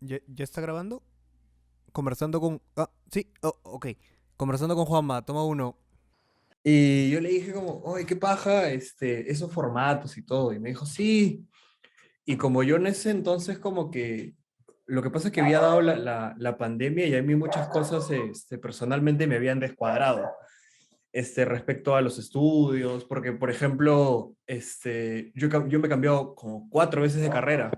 ¿Ya está grabando? Conversando con... Ah, sí, ok. Conversando con Juanma, toma uno. Y yo le dije como, oye, qué paja, esos formatos y todo. Y me dijo, sí. Y como yo en ese entonces como que... Lo que pasa es que había dado la pandemia y a mí muchas cosas personalmente me habían descuadrado respecto a los estudios, porque por ejemplo, yo me he cambiado como 4 veces de carrera.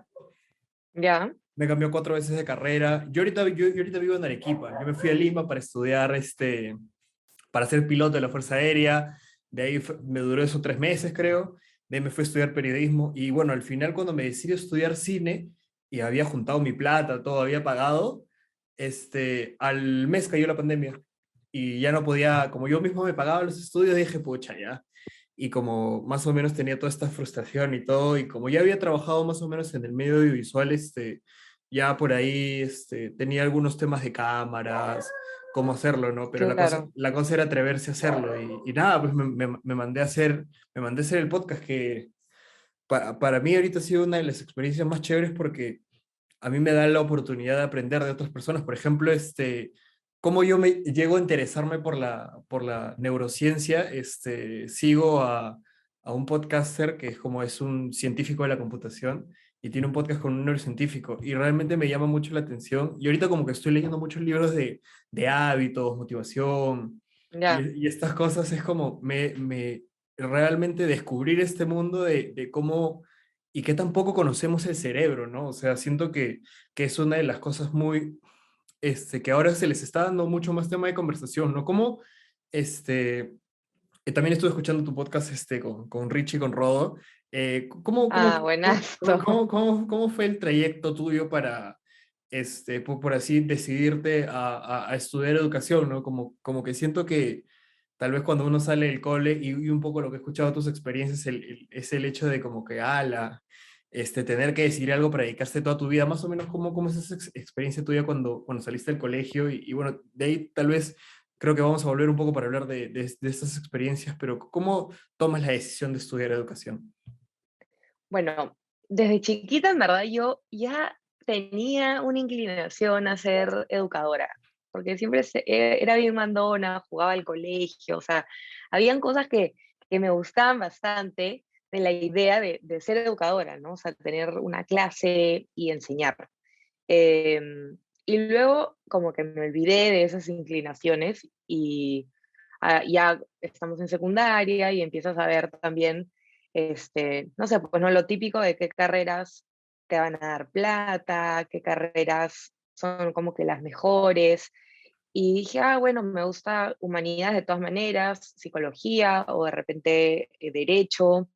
Ya, Me cambió 4 veces de carrera. Yo ahorita vivo en Arequipa. Yo me fui a Lima para estudiar, para ser piloto de la Fuerza Aérea. De ahí me duró eso 3 meses, creo. De ahí me fui a estudiar periodismo. Y bueno, al final cuando me decidí estudiar cine y había juntado mi plata, todo había pagado, al mes cayó la pandemia. Y ya no podía, como yo mismo me pagaba los estudios, dije, pucha, ya. Y como más o menos tenía toda esta frustración y todo, y como ya había trabajado más o menos en el medio audiovisual, ya por ahí tenía algunos temas de cámaras, cómo hacerlo, ¿no? Pero claro. la cosa era atreverse a hacerlo y nada, pues me mandé a hacer el podcast que para mí ahorita ha sido una de las experiencias más chéveres porque a mí me da la oportunidad de aprender de otras personas. Por ejemplo, cómo yo me llego a interesarme por la neurociencia, sigo a un podcaster que es como es un científico de la computación y tiene un podcast con un neurocientífico y realmente me llama mucho la atención. Y ahorita como que estoy leyendo muchos libros de hábitos, motivación Ya, y estas cosas es como realmente descubrir este mundo de cómo y qué tan poco conocemos el cerebro, ¿no? O sea, siento que es una de las cosas muy, que ahora se les está dando mucho más tema de conversación, ¿no? Como, este, también estuve escuchando tu podcast, con Richie, con Rodo. ah, buenazo. ¿Cómo fue el trayecto tuyo para, por así decidirte a estudiar educación, ¿no? Como que siento que tal vez cuando uno sale del cole y un poco lo que he escuchado de tus experiencias es el hecho de como que, tener que decidir algo para dedicarse toda tu vida, más o menos cómo es esa experiencia tuya cuando saliste del colegio y bueno, de ahí tal vez creo que vamos a volver un poco para hablar de estas experiencias, pero ¿cómo tomas la decisión de estudiar educación? Bueno, desde chiquita, en verdad, yo ya tenía una inclinación a ser educadora, porque siempre era bien mandona, jugaba al colegio, o sea, habían cosas que me gustaban bastante de la idea de ser educadora, ¿no? O sea, tener una clase y enseñar. Y luego como que me olvidé de esas inclinaciones y ya estamos en secundaria y empiezas a ver también, no sé, pues no lo típico de qué carreras te van a dar plata, qué carreras son como que las mejores. Y dije, bueno, me gusta humanidades de todas maneras, psicología o de repente derecho.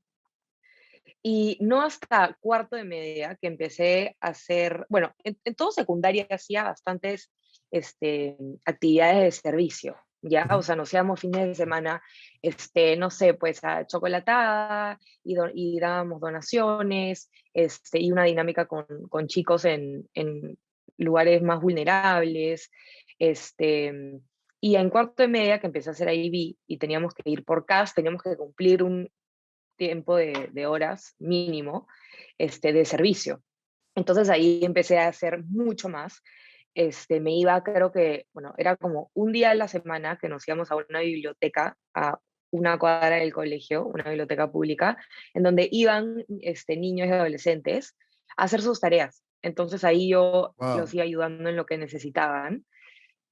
Y no hasta cuarto de media que empecé a hacer, bueno, en todo secundaria hacía bastantes actividades de servicio, ¿ya? O Ujú. sea, nos íbamos fines de semana, no sé, pues a chocolatada y dábamos donaciones, y una dinámica con chicos en lugares más vulnerables, este, y en cuarto de media que empecé a hacer IB y teníamos que ir por CAS, teníamos que cumplir un tiempo de horas mínimo de servicio. Entonces ahí empecé a hacer mucho más. Me iba, creo que, bueno, era como un día a la semana que nos íbamos a una biblioteca, a una cuadra del colegio, una biblioteca pública, en donde iban niños y adolescentes a hacer sus tareas. Entonces ahí yo Wow. los iba ayudando en lo que necesitaban.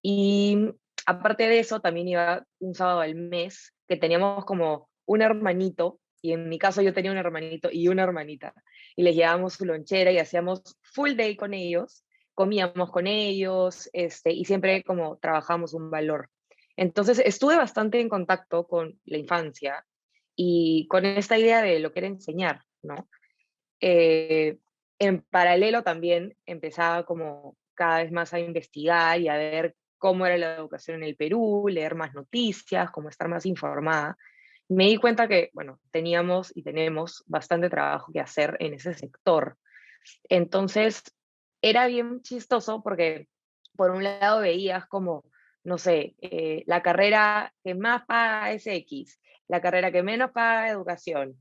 Y aparte de eso, también iba un sábado al mes, que teníamos como un hermanito, y en mi caso yo tenía un hermanito y una hermanita, y les llevábamos su lonchera y hacíamos full day con ellos, comíamos con ellos, y siempre como trabajamos un valor. Entonces estuve bastante en contacto con la infancia y con esta idea de lo que era enseñar, ¿no? Eh, en paralelo también empezaba como cada vez más a investigar y a ver cómo era la educación en el Perú, leer más noticias, como estar más informada. Me di cuenta que, bueno, teníamos y tenemos bastante trabajo que hacer en ese sector. Entonces, era bien chistoso porque, por un lado, veías como, no sé, la carrera que más paga es X, la carrera que menos paga educación,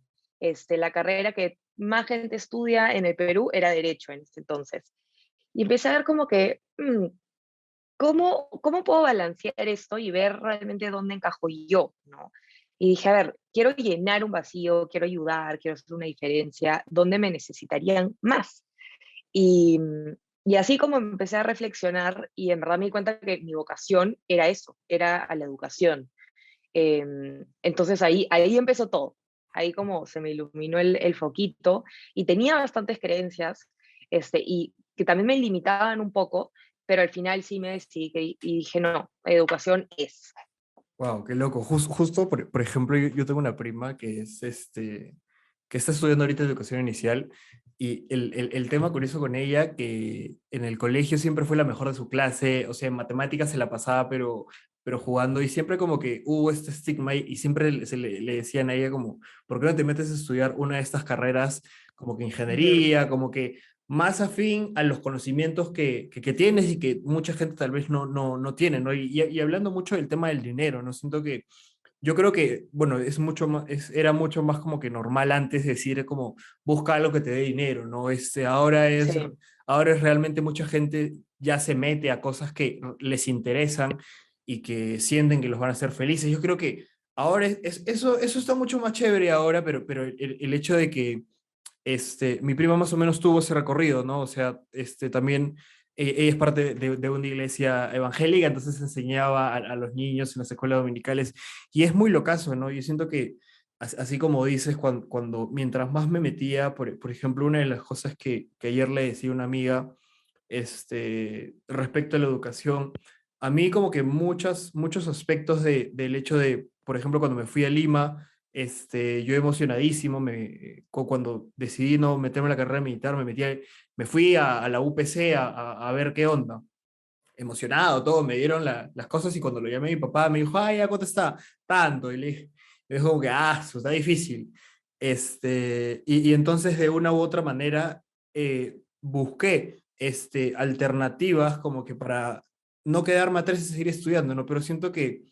la carrera que más gente estudia en el Perú era derecho en ese entonces. Y empecé a ver como que, ¿cómo puedo balancear esto y ver realmente dónde encajo yo, ¿no? Y dije, a ver, quiero llenar un vacío, quiero ayudar, quiero hacer una diferencia, ¿dónde me necesitarían más? Y, y así como empecé a reflexionar y en verdad me di cuenta que mi vocación era eso, era a la educación. Entonces ahí empezó todo. Ahí como se me iluminó el foquito y tenía bastantes creencias y que también me limitaban un poco, pero al final sí me decidí y dije, no, educación es. Wow, qué loco. Justo, por ejemplo, yo tengo una prima que es que está estudiando ahorita educación inicial y el tema curioso con ella, que en el colegio siempre fue la mejor de su clase, o sea, en matemáticas se la pasaba, pero jugando y siempre como que hubo este estigma y siempre le decían a ella como, ¿por qué no te metes a estudiar una de estas carreras como que Ujú. ingeniería, como que más afín a los conocimientos que tienes y que mucha gente tal vez no tiene, ¿no? Y hablando mucho del tema del dinero, ¿no? Siento que yo creo que, bueno, es mucho más, era mucho más como que normal antes decir como busca algo que te dé dinero, ¿no? Sí, Ahora es realmente mucha gente ya se mete a cosas que les interesan y que sienten que los van a hacer felices. Yo creo que ahora eso está mucho más chévere ahora, pero el hecho de que mi prima más o menos tuvo ese recorrido, ¿no? O sea, también ella es parte de una iglesia evangélica, entonces enseñaba a los niños en las escuelas dominicales y es muy locazo, ¿no? Yo siento que, así como dices, mientras más me metía, por ejemplo, una de las cosas que ayer le decía a una amiga, respecto a la educación, a mí como que muchos aspectos del hecho de, por ejemplo, cuando me fui a Lima, yo emocionadísimo, cuando decidí no meterme en la carrera militar, me fui a la UPC a ver qué onda. Emocionado, todo, me dieron las cosas y cuando lo llamé a mi papá me dijo, ay, ¿ya cuánto está? Tanto. Y me dijo como que, eso está difícil. Y entonces de una u otra manera busqué alternativas como que para no quedarme atrás y seguir estudiando, ¿no? Pero siento que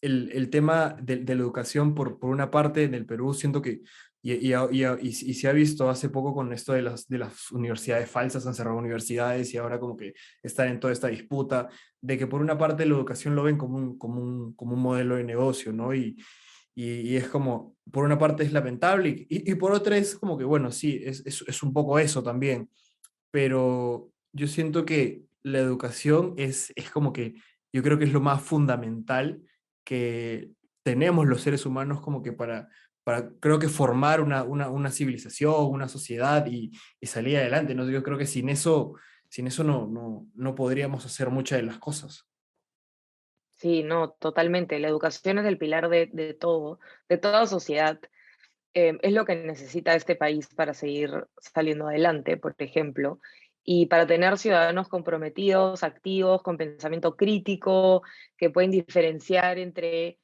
el tema de la educación, por una parte, en el Perú, siento que, y se ha visto hace poco con esto de las universidades falsas, han cerrado universidades y ahora como que están en toda esta disputa, de que por una parte la educación lo ven como un modelo de negocio, ¿no? Y es como, por una parte es lamentable y por otra es como que, bueno, sí, es un poco eso también, pero yo siento que la educación es como que, yo creo que es lo más fundamental que tenemos los seres humanos como que creo que formar una civilización, una sociedad y salir adelante, ¿no? Yo creo que sin eso no podríamos hacer muchas de las cosas. sí, no, totalmente. La educación es el pilar de todo, de toda sociedad. Es lo que necesita este país para seguir saliendo adelante, por ejemplo, y para tener ciudadanos comprometidos, activos, con pensamiento crítico, que pueden diferenciar entre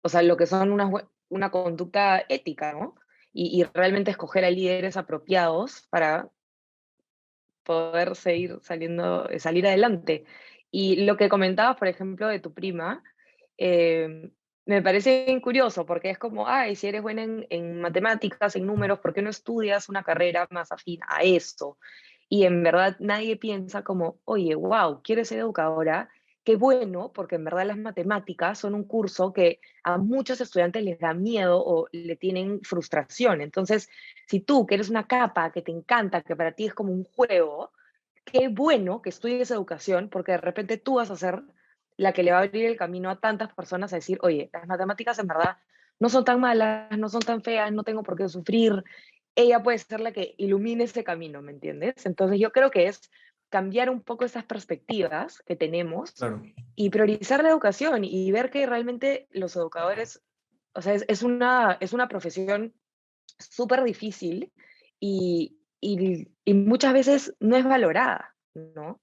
o sea, lo que son una conducta ética, ¿no? Y realmente escoger a líderes apropiados para poder salir adelante. Y lo que comentabas, por ejemplo, de tu prima, me parece bien curioso porque es como, ay, si eres buena en matemáticas, en números, ¿por qué no estudias una carrera más afín a eso? Y en verdad nadie piensa como, oye, wow, ¿quieres ser educadora? Qué bueno, porque en verdad las matemáticas son un curso que a muchos estudiantes les da miedo o le tienen frustración. Entonces, si tú, que eres una capa, que te encanta, que para ti es como un juego, qué bueno que estudies educación, porque de repente tú vas a ser la que le va a abrir el camino a tantas personas a decir, oye, las matemáticas en verdad no son tan malas, no son tan feas, no tengo por qué sufrir. Ella puede ser la que ilumine ese camino, ¿me entiendes? Entonces yo creo que es cambiar un poco esas perspectivas que tenemos Claro. y priorizar la educación y ver que realmente los educadores, o sea, es una profesión súper difícil y muchas veces no es valorada, ¿no?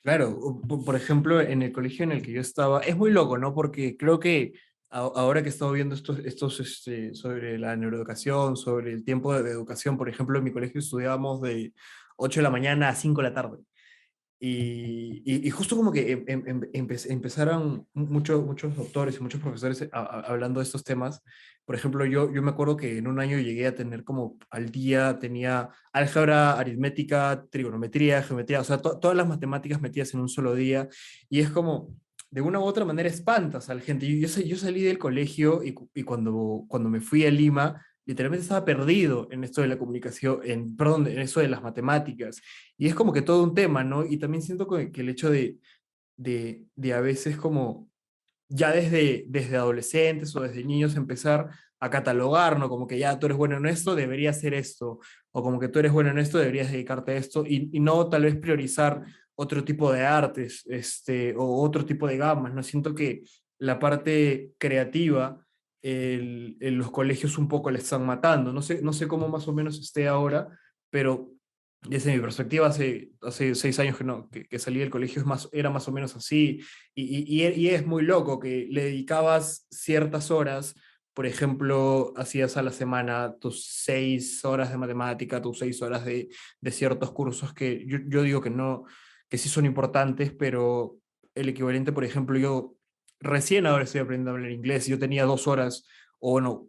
Claro, por ejemplo, en el colegio en el que yo estaba, es muy loco, ¿no? Porque creo que ahora que he estado viendo sobre la neuroeducación, sobre el tiempo de educación, por ejemplo, en mi colegio estudiábamos de 8 de la mañana a 5 de la tarde. Y justo como que empezaron muchos doctores y muchos profesores hablando de estos temas. Por ejemplo, yo me acuerdo que en un año llegué a tener como al día, tenía álgebra, aritmética, trigonometría, geometría, o sea, todas las matemáticas metidas en un solo día. Y es como, de una u otra manera, espantas a la gente. Yo salí del colegio y cuando me fui a Lima, literalmente estaba perdido en esto de la comunicación, perdón, en eso de las matemáticas. Y es como que todo un tema, ¿no? Y también siento que el hecho de a veces como ya desde adolescentes o desde niños empezar a catalogar, ¿no? Como que ya tú eres bueno en esto, deberías hacer esto, o como que tú eres bueno en esto, deberías dedicarte a esto, y no tal vez priorizar otro tipo de artes, o otro tipo de gamas, ¿no? Siento que la parte creativa, en los colegios un poco le están matando, no sé cómo más o menos esté ahora, pero desde mi perspectiva, hace 6 años que salí del colegio era más o menos así, y es muy loco que le dedicabas ciertas horas, por ejemplo, hacías a la semana tus 6 horas de matemática, tus 6 horas de ciertos cursos que yo digo que no, que sí son importantes, pero el equivalente, por ejemplo, yo recién ahora estoy aprendiendo a hablar inglés, y yo tenía 2 horas, o no,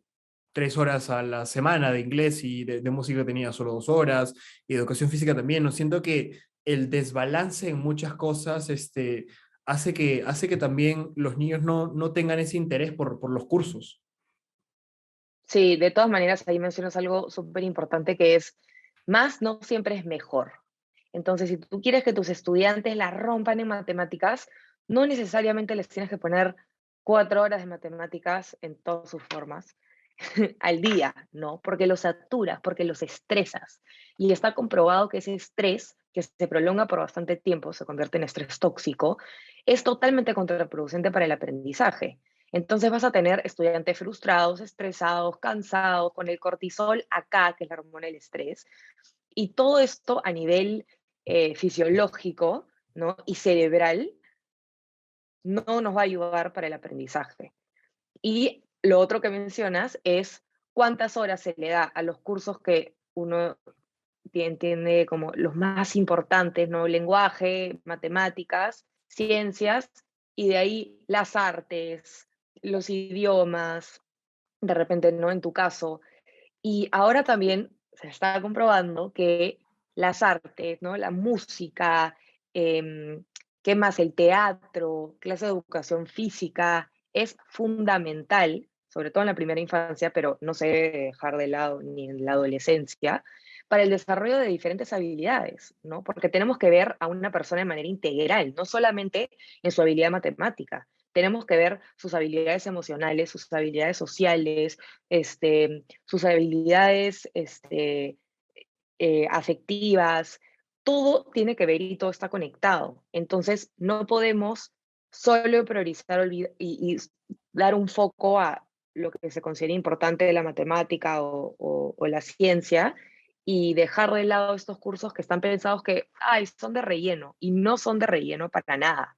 3 horas a la semana de inglés, y de música tenía solo 2 horas, y educación física también. No siento que el desbalance en muchas cosas, hace que también los niños no tengan ese interés por los cursos. Sí, de todas maneras, ahí mencionas algo súper importante que es, más no siempre es mejor. Entonces, si tú quieres que tus estudiantes la rompan en matemáticas, no necesariamente les tienes que poner 4 horas de matemáticas en todas sus formas al día, ¿no? Porque los saturas, porque los estresas. Y está comprobado que ese estrés, que se prolonga por bastante tiempo, se convierte en estrés tóxico, es totalmente contraproducente para el aprendizaje. Entonces vas a tener estudiantes frustrados, estresados, cansados, con el cortisol acá, que es la hormona del estrés, y todo esto a nivel fisiológico, ¿no? Y cerebral no nos va a ayudar para el aprendizaje. Y lo otro que mencionas es cuántas horas se le da a los cursos que uno entiende como los más importantes, ¿no? Lenguaje, matemáticas, ciencias, y de ahí las artes, los idiomas, de repente, ¿no? En tu caso. Y ahora también se está comprobando que las artes, ¿no? La música, em, ¿qué más? El teatro, clase de educación física, es fundamental, sobre todo en la primera infancia, pero no se debe dejar de lado ni en la adolescencia, para el desarrollo de diferentes habilidades, ¿no? Porque tenemos que ver a una persona de manera integral, no solamente en su habilidad matemática. Tenemos que ver sus habilidades emocionales, sus habilidades sociales, sus habilidades afectivas, todo tiene que ver y todo está conectado. Entonces, no podemos solo priorizar y dar un foco a lo que se considera importante de la matemática o la ciencia y dejar de lado estos cursos que están pensados que, ay, son de relleno y no son de relleno para nada,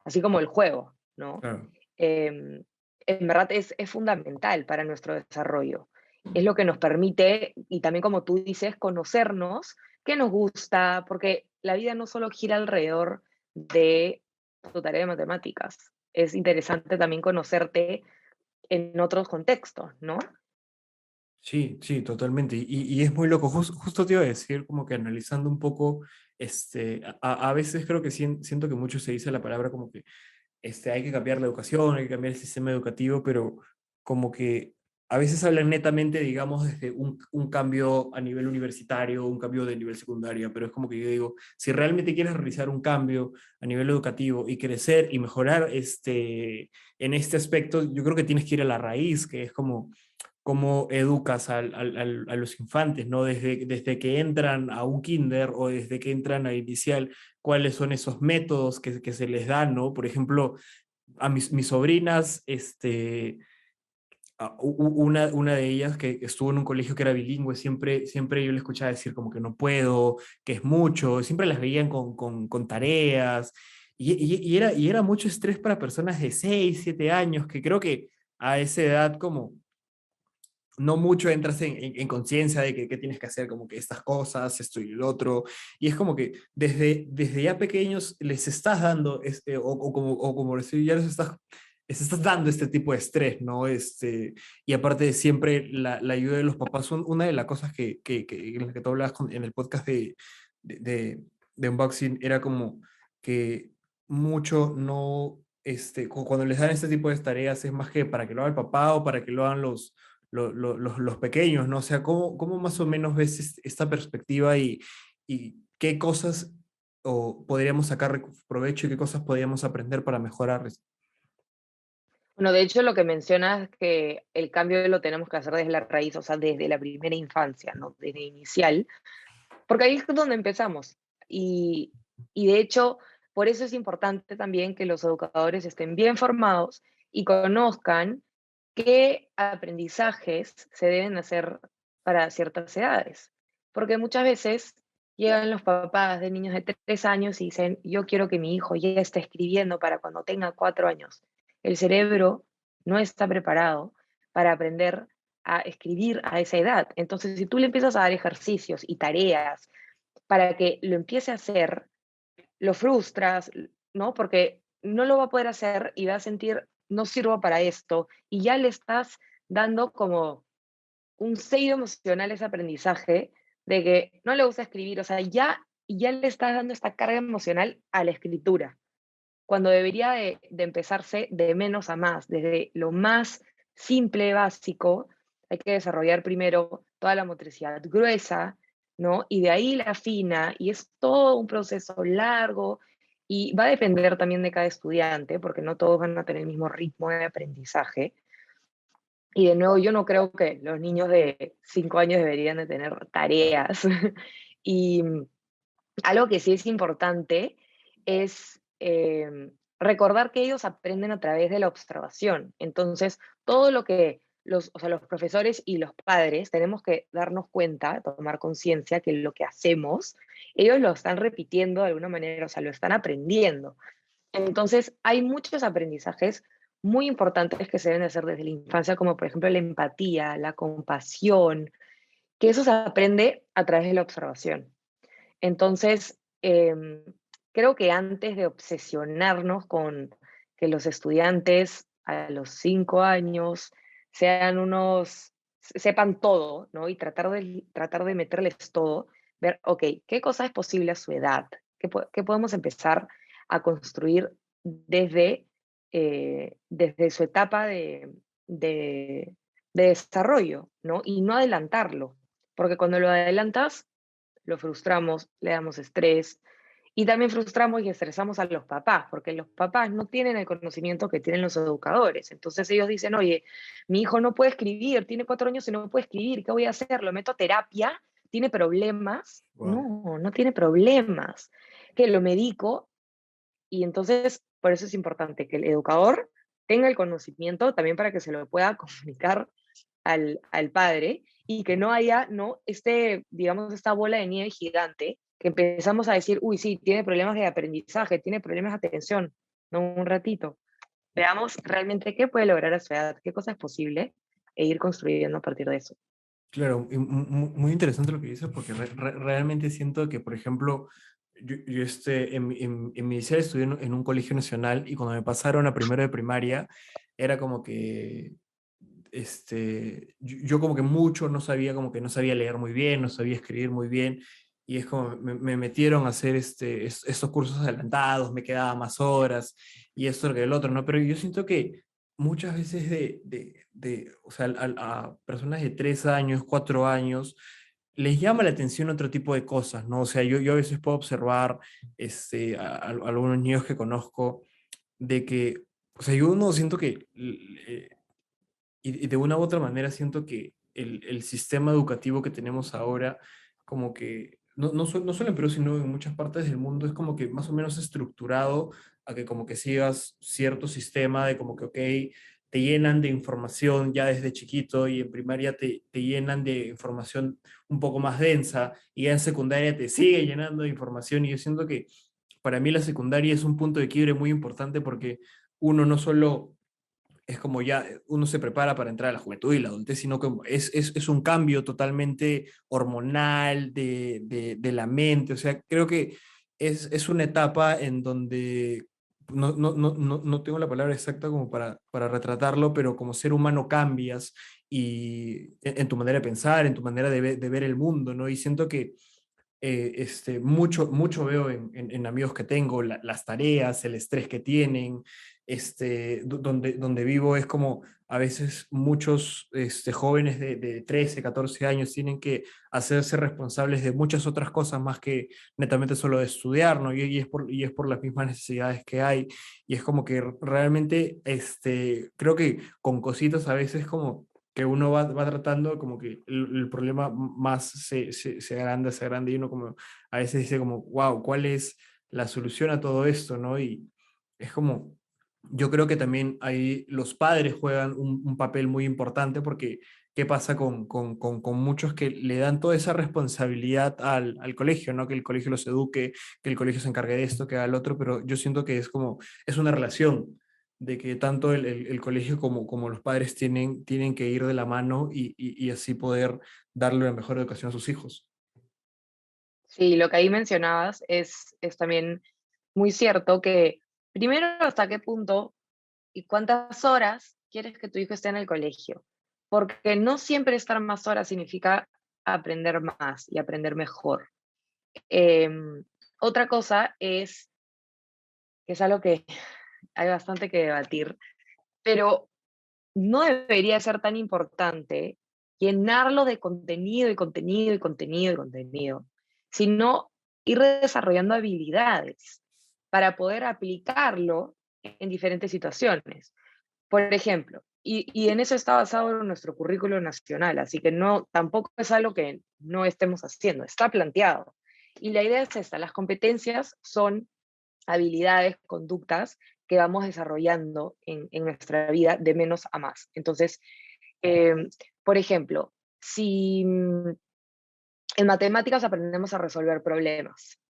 así como el juego, ¿no? Claro. Em, en verdad es fundamental para nuestro desarrollo. Es lo que nos permite, y también como tú dices, conocernos, qué nos gusta, porque la vida no solo gira alrededor de tu tarea de matemáticas. Es interesante también conocerte en otros contextos, ¿no? Sí, sí, totalmente. Y es muy loco. Justo te iba a decir, como que analizando un poco, a veces creo que siento que mucho se dice la palabra como que hay que cambiar la educación, hay que cambiar el sistema educativo, pero como que a veces hablan netamente, digamos, desde un cambio a nivel universitario, un cambio de nivel secundario, pero es como que yo digo, si realmente quieres realizar un cambio a nivel educativo y crecer y mejorar en este aspecto, yo creo que tienes que ir a la raíz, que es como cómo educas a los infantes, ¿no? Desde que entran a un kinder o desde que entran a inicial, cuáles son esos métodos que se les dan, ¿no? Por ejemplo, a mis sobrinas, una de ellas que estuvo en un colegio que era bilingüe, siempre yo le escuchaba decir como que no puedo, que es mucho, siempre las veían con tareas, y era mucho estrés para personas de 6 7 años, que creo que a esa edad como no mucho entras en conciencia de que tienes que hacer como que estas cosas, esto y el otro, y es como que desde ya pequeños les estás dando, o como decir, ya les estás dando este tipo de estrés, ¿no? Y aparte de siempre la ayuda de los papás, una de las cosas en las que tú hablabas en el podcast de, de, de unboxing era como que mucho no, cuando les dan este tipo de tareas es más que para que lo haga el papá o para que lo hagan los pequeños, ¿no? O sea, ¿cómo más o menos ves esta perspectiva y qué cosas podríamos sacar provecho y qué cosas podríamos aprender para mejorar? Bueno, de hecho, lo que mencionas es que el cambio lo tenemos que hacer desde la raíz, o sea, desde la primera infancia, ¿no? Desde inicial, porque ahí es donde empezamos. Y, y de hecho, por eso es importante también que los educadores estén bien formados y conozcan qué aprendizajes se deben hacer para ciertas edades. Porque muchas veces llegan los papás de niños de 3 años y dicen, yo quiero que mi hijo ya esté escribiendo para cuando tenga 4 años. El cerebro no está preparado para aprender a escribir a esa edad. Entonces, si tú le empiezas a dar ejercicios y tareas para que lo empiece a hacer, lo frustras, ¿no? Porque no lo va a poder hacer y va a sentir, no sirvo para esto, y ya le estás dando como un sello emocional a ese aprendizaje de que no le gusta escribir, o sea, ya le estás dando esta carga emocional a la escritura, cuando debería de empezarse de menos a más, desde lo más simple, básico, hay que desarrollar primero toda la motricidad gruesa, ¿no? Y de ahí la fina, y es todo un proceso largo y va a depender también de cada estudiante, porque no todos van a tener el mismo ritmo de aprendizaje. Y de nuevo, yo no creo que los niños de 5 años deberían de tener tareas. Y algo que sí es importante es recordar que ellos aprenden a través de la observación. Entonces, todo lo que o sea, los profesores y los padres tenemos que darnos cuenta, tomar conciencia que lo que hacemos, ellos lo están repitiendo de alguna manera, o sea, lo están aprendiendo. Entonces, hay muchos aprendizajes muy importantes que se deben hacer desde la infancia, como por ejemplo la empatía, la compasión, que eso se aprende a través de la observación. Entonces, creo que antes de obsesionarnos con que los estudiantes a los 5 años sean sepan todo, ¿no? Y tratar de meterles todo, ver, ok, ¿qué cosa es posible a su edad? ¿Qué podemos empezar a construir desde su etapa de, de desarrollo, ¿no? Y no adelantarlo, porque cuando lo adelantas, lo frustramos, le damos estrés y también frustramos y estresamos a los papás, porque los papás no tienen el conocimiento que tienen los educadores. Entonces ellos dicen, oye, mi hijo no puede escribir, tiene 4 años y no puede escribir, ¿qué voy a hacer? ¿Lo meto a terapia? ¿Tiene problemas? Wow. No, no tiene problemas. Que lo medico y entonces por eso es importante que el educador tenga el conocimiento también para que se lo pueda comunicar al padre y que no haya, ¿no? Digamos, esta bola de nieve gigante que empezamos a decir, uy, sí, tiene problemas de aprendizaje, tiene problemas de atención, ¿no? Un ratito. Veamos realmente qué puede lograr a su edad, qué cosa es posible e ir construyendo a partir de eso. Claro, y muy interesante lo que dices, porque realmente siento que, por ejemplo, yo en mi liceo estudié en un colegio nacional y cuando me pasaron a primero de primaria, era como que yo como que mucho no sabía, como que no sabía leer muy bien, no sabía escribir muy bien, y es como me metieron a hacer estos cursos adelantados, me quedaba más horas, y esto que el otro, ¿no? Pero yo siento que muchas veces o sea, a personas de 3 años, 4 años, les llama la atención otro tipo de cosas, ¿no? O sea, yo a veces puedo observar a algunos niños que conozco de que, o sea, yo no siento que y de una u otra manera siento que el sistema educativo que tenemos ahora, como que, no solo en Perú, sino en muchas partes del mundo, es como que más o menos estructurado a que como que sigas cierto sistema de como que, ok, te llenan de información ya desde chiquito y en primaria te llenan de información un poco más densa y ya en secundaria te sigue llenando de información y yo siento que para mí la secundaria es un punto de quiebre muy importante porque uno no solo es como ya uno se prepara para entrar a la juventud y la adultez, sino que es un cambio totalmente hormonal de la mente. O sea, creo que es una etapa en donde no tengo la palabra exacta como para retratarlo, pero como ser humano cambias y en tu manera de pensar, en tu manera de ver el mundo, ¿no? Y siento que mucho veo en amigos que tengo, las tareas, el estrés que tienen, donde vivo es como a veces muchos jóvenes de 13, 14 años tienen que hacerse responsables de muchas otras cosas más que netamente solo de estudiar, ¿no? Y es por las mismas necesidades que hay, y es como que realmente creo que con cositas a veces como que uno va tratando como que el problema más se agranda y uno como a veces dice como, wow, ¿cuál es la solución a todo esto? ¿No? Y es como, yo creo que también ahí los padres juegan un papel muy importante porque ¿qué pasa con muchos que le dan toda esa responsabilidad al colegio, ¿no? Que el colegio los eduque, que el colegio se encargue de esto, que haga el otro, pero yo siento que es como, es una relación de que tanto el colegio como los padres tienen que ir de la mano y así poder darle la mejor educación a sus hijos. Sí, lo que ahí mencionabas es también muy cierto que primero hasta qué punto y cuántas horas quieres que tu hijo esté en el colegio, porque no siempre estar más horas significa aprender más y aprender mejor. Em, Otra cosa es, que es algo que hay bastante que debatir, pero no debería ser tan importante llenarlo de contenido y contenido y contenido y contenido, sino ir desarrollando habilidades para poder aplicarlo en diferentes situaciones. Por ejemplo, y en eso está basado nuestro currículo nacional, así que no, tampoco es algo que no estemos haciendo, está planteado. Y la idea es esta, las competencias son habilidades, conductas que vamos desarrollando en nuestra vida de menos a más. Entonces, eh, por ejemplo, si en matemáticas aprendemos a resolver problemas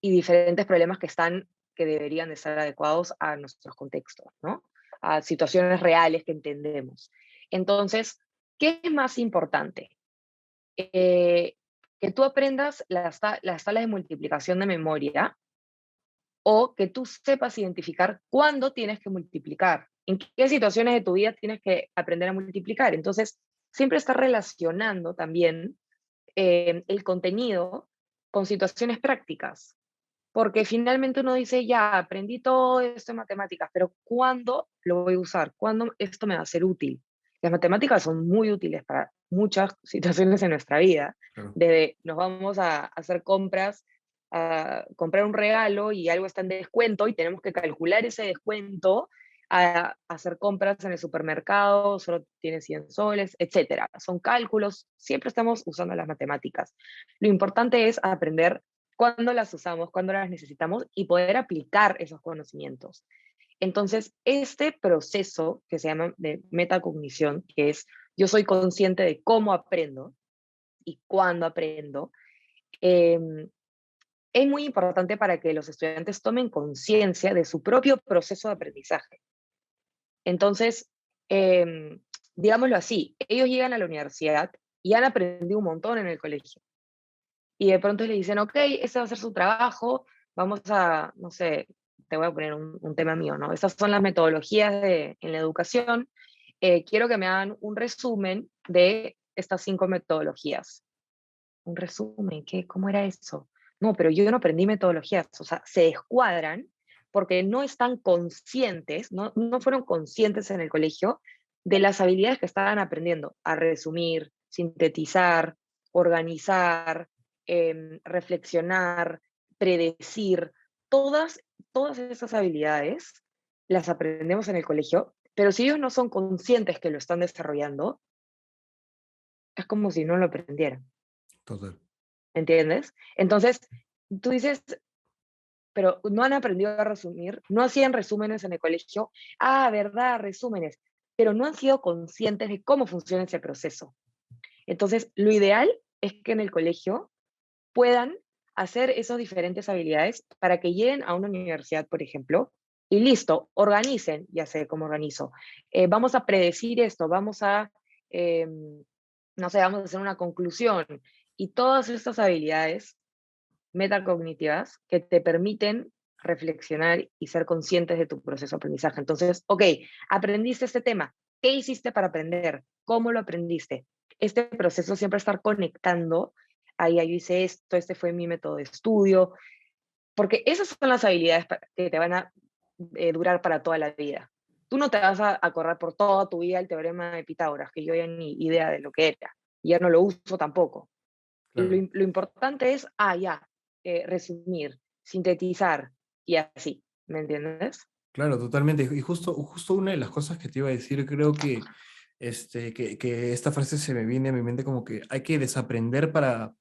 y diferentes problemas que deberían de estar adecuados a nuestros contextos, ¿no? A situaciones reales que entendemos. Entonces, ¿qué es más importante? Eh, que tú aprendas las tablas de multiplicación de memoria o que tú sepas identificar cuándo tienes que multiplicar, en qué situaciones de tu vida tienes que aprender a multiplicar. Entonces, siempre está relacionando también el contenido con situaciones prácticas, porque finalmente uno dice, ya, aprendí todo esto en matemáticas, pero ¿cuándo lo voy a usar? ¿Cuándo esto me va a ser útil? Las matemáticas son muy útiles para muchas situaciones en nuestra vida, Claro. desde nos vamos a hacer compras, a comprar un regalo y algo está en descuento y tenemos que calcular ese descuento, a hacer compras en el supermercado, solo tiene 100 soles, etcétera. Son cálculos, siempre estamos usando las matemáticas. Lo importante es aprender cuándo las usamos, cuándo las necesitamos y poder aplicar esos conocimientos. Entonces, este proceso que se llama de metacognición, que es yo soy consciente de cómo aprendo y cuándo aprendo, eh, es muy importante para que los estudiantes tomen conciencia de su propio proceso de aprendizaje. Entonces, eh, digámoslo así, ellos llegan a la universidad y han aprendido un montón en el colegio. Y de pronto le dicen, ok, ese va a ser su trabajo, vamos a, no sé, te voy a poner un tema mío, ¿no? Estas son las metodologías en la educación. Quiero que me hagan un resumen de estas 5 metodologías. Un resumen, ¿qué? ¿Cómo era eso? No, pero yo no aprendí metodologías, o sea, se descuadran porque no están conscientes, no fueron conscientes en el colegio de las habilidades que estaban aprendiendo, a resumir, sintetizar, organizar, reflexionar, predecir, todas, todas esas habilidades las aprendemos en el colegio, pero si ellos no son conscientes que lo están desarrollando, es como si no lo aprendieran. Total. ¿Entiendes? Entonces, tú dices, pero no han aprendido a resumir, no hacían resúmenes en el colegio. Ah, verdad, resúmenes, pero no han sido conscientes de cómo funciona ese proceso. Entonces, lo ideal es que en el colegio puedan hacer esas diferentes habilidades para que lleguen a una universidad, por ejemplo, y listo, organicen, ya sé cómo organizo. Vamos a predecir esto, eh, no sé, vamos a hacer una conclusión. Y todas estas habilidades metacognitivas que te permiten reflexionar y ser conscientes de tu proceso de aprendizaje. Entonces, ok, aprendiste este tema. ¿Qué hiciste para aprender? ¿Cómo lo aprendiste? Este proceso siempre estar conectando. Ahí yo hice esto, este fue mi método de estudio, porque esas son las habilidades que te van a durar para toda la vida. Tú no te vas a acordar por toda tu vida el teorema de Pitágoras, que yo ya ni idea de lo que era, y ya no lo uso tampoco. Claro. Lo importante es, ya, resumir, sintetizar y así, ¿me entiendes? Claro, totalmente. Y justo una de las cosas que te iba a decir, creo que, que esta frase se me viene a mi mente como que hay que desaprender para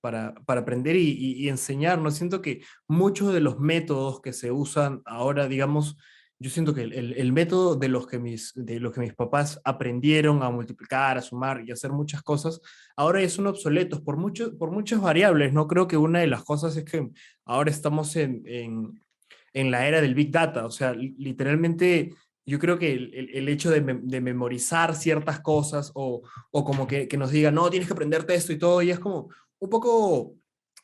aprender y enseñar, ¿no? Siento que muchos de los métodos que se usan ahora, digamos, yo siento que el método de los que mis papás aprendieron a multiplicar, a sumar y a hacer muchas cosas, ahora ya son obsoletos por muchas variables, ¿no? Creo que una de las cosas es que ahora estamos en la era del Big Data. O sea, literalmente yo creo que el hecho de memorizar ciertas cosas o como que nos digan, no, tienes que aprenderte esto y todo, y es como un poco,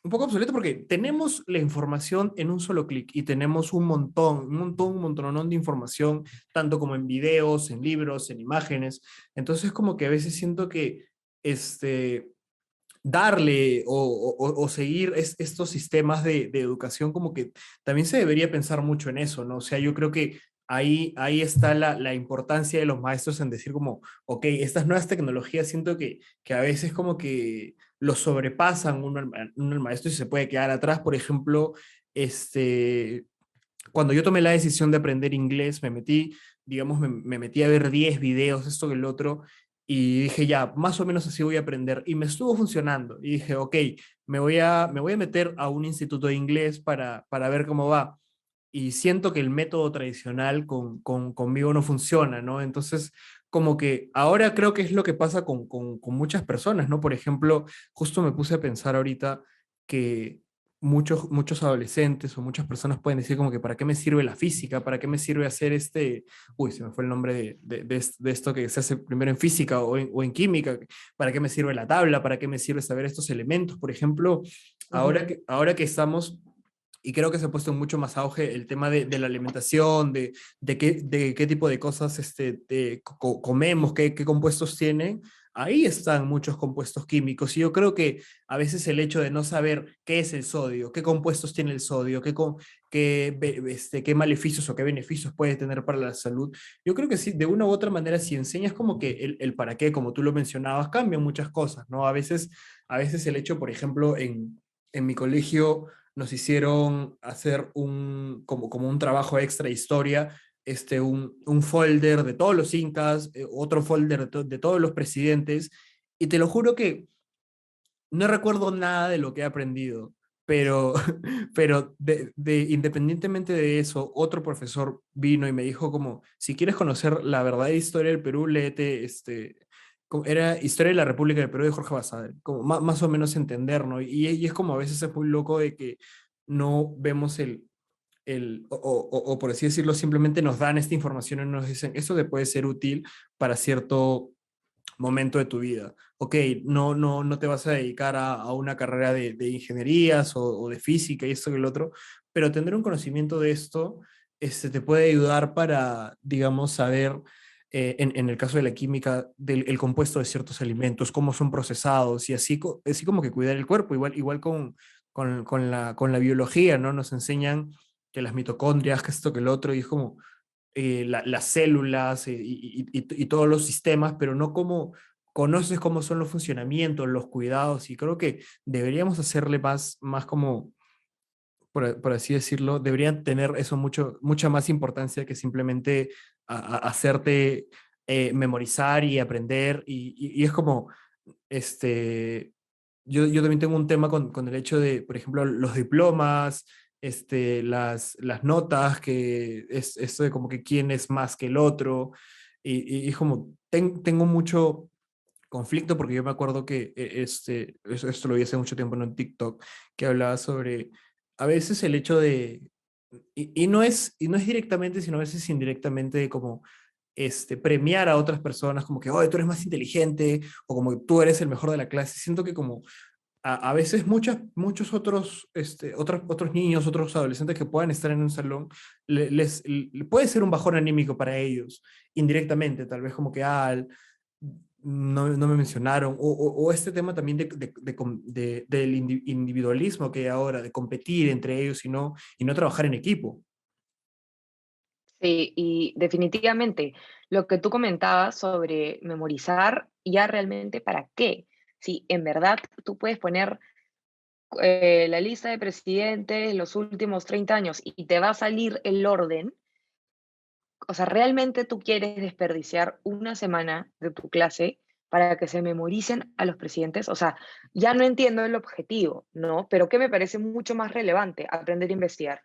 un poco obsoleto porque tenemos la información en un solo clic y tenemos un montón de información, tanto como en videos, en libros, en imágenes. Entonces como que a veces siento que este, darle o seguir estos sistemas de educación, como que también se debería pensar mucho en eso, ¿no? O sea, yo creo que ahí está la importancia de los maestros en decir como, ok, estas nuevas tecnologías siento que a veces como que lo sobrepasan uno al maestro y se puede quedar atrás. Por ejemplo, cuando yo tomé la decisión de aprender inglés, digamos, me metí a ver 10 videos, esto que el otro, y dije, ya, más o menos así voy a aprender. Y me estuvo funcionando. Y dije, ok, me voy a meter a un instituto de inglés para ver cómo va. Y siento que el método tradicional conmigo no funciona, ¿no? Entonces, como que ahora creo que es lo que pasa con muchas personas, ¿no? Por ejemplo, justo me puse a pensar ahorita que muchos adolescentes o muchas personas pueden decir como que ¿para qué me sirve la física? ¿Para qué me sirve hacer uy, se me fue el nombre de esto que se hace primero en física o en química? ¿Para qué me sirve la tabla? ¿Para qué me sirve saber estos elementos? Por ejemplo, Ujú. ahora que estamos y creo que se ha puesto en mucho más auge el tema de la alimentación, de qué tipo de cosas comemos, qué compuestos tienen. Ahí están muchos compuestos químicos y yo creo que a veces el hecho de no saber qué es el sodio, qué compuestos tiene el sodio, qué maleficios o qué beneficios puede tener para la salud, yo creo que sí, de una u otra manera, si enseñas como que el para qué, como tú lo mencionabas, cambian muchas cosas, ¿no? A veces el hecho, por ejemplo, en mi colegio nos hicieron hacer como un trabajo extra de historia, un folder de todos los incas, otro folder de todos los presidentes, y te lo juro que no recuerdo nada de lo que he aprendido, pero, pero independientemente de eso, otro profesor vino y me dijo como, si quieres conocer la verdadera historia del Perú, léete era Historia de la República del Perú de Jorge Basadre, como más o menos entender, ¿no? Y es como a veces es muy loco de que no vemos o por así decirlo, simplemente nos dan esta información y nos dicen, esto te puede ser útil para cierto momento de tu vida. Ok, no te vas a dedicar a una carrera de ingenierías o de física y esto y el otro, pero tener un conocimiento de esto te puede ayudar para, digamos, saber, en el caso de la química, el compuesto de ciertos alimentos, cómo son procesados y así como que cuidar el cuerpo, igual con la biología, ¿no? Nos enseñan que las mitocondrias, que esto, que el otro, y es como las células y todos los sistemas, pero no como conoces cómo son los funcionamientos, los cuidados, y creo que deberíamos hacerle más como, por así decirlo, deberían tener eso mucha más importancia que simplemente hacerte memorizar y aprender, y es como, este, yo también tengo un tema con el hecho de, por ejemplo, los diplomas, las notas, que es esto de como que quién es más que el otro, y es como, tengo mucho conflicto porque yo me acuerdo que esto lo vi hace mucho tiempo en un TikTok que hablaba sobre, a veces el hecho y no es directamente, sino a veces indirectamente como premiar a otras personas como que, oye, tú eres más inteligente o como que tú eres el mejor de la clase. Siento que como a veces muchos otros niños, otros adolescentes que puedan estar en un salón, puede ser un bajón anímico para ellos, indirectamente, tal vez como que, no me mencionaron, o este tema también del individualismo que hay ahora, de competir entre ellos y no trabajar en equipo. Sí, y definitivamente lo que tú comentabas sobre memorizar, ya realmente para qué. Si en verdad tú puedes poner la lista de presidentes los últimos 30 años y te va a salir el orden, o sea, ¿realmente tú quieres desperdiciar una semana de tu clase para que se memoricen a los presidentes? O sea, ya no entiendo el objetivo, ¿no? Pero ¿qué me parece mucho más relevante? Aprender a investigar.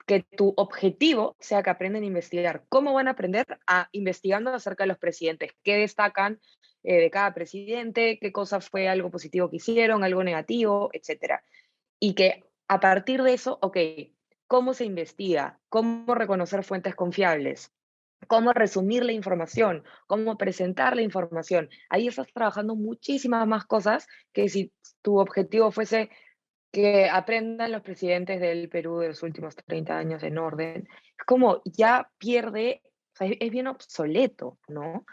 Que tu objetivo sea que aprendan a investigar. ¿Cómo van a aprender? Investigando acerca de los presidentes, qué destacan de cada presidente, qué cosa fue algo positivo que hicieron, algo negativo, etcétera. Y que a partir de eso, ok, ¿cómo se investiga? ¿Cómo reconocer fuentes confiables? ¿Cómo resumir la información? ¿Cómo presentar la información? Ahí estás trabajando muchísimas más cosas que si tu objetivo fuese que aprendan los presidentes del Perú de los últimos 30 años en orden. Es como ya pierde, o sea, es bien obsoleto, ¿no?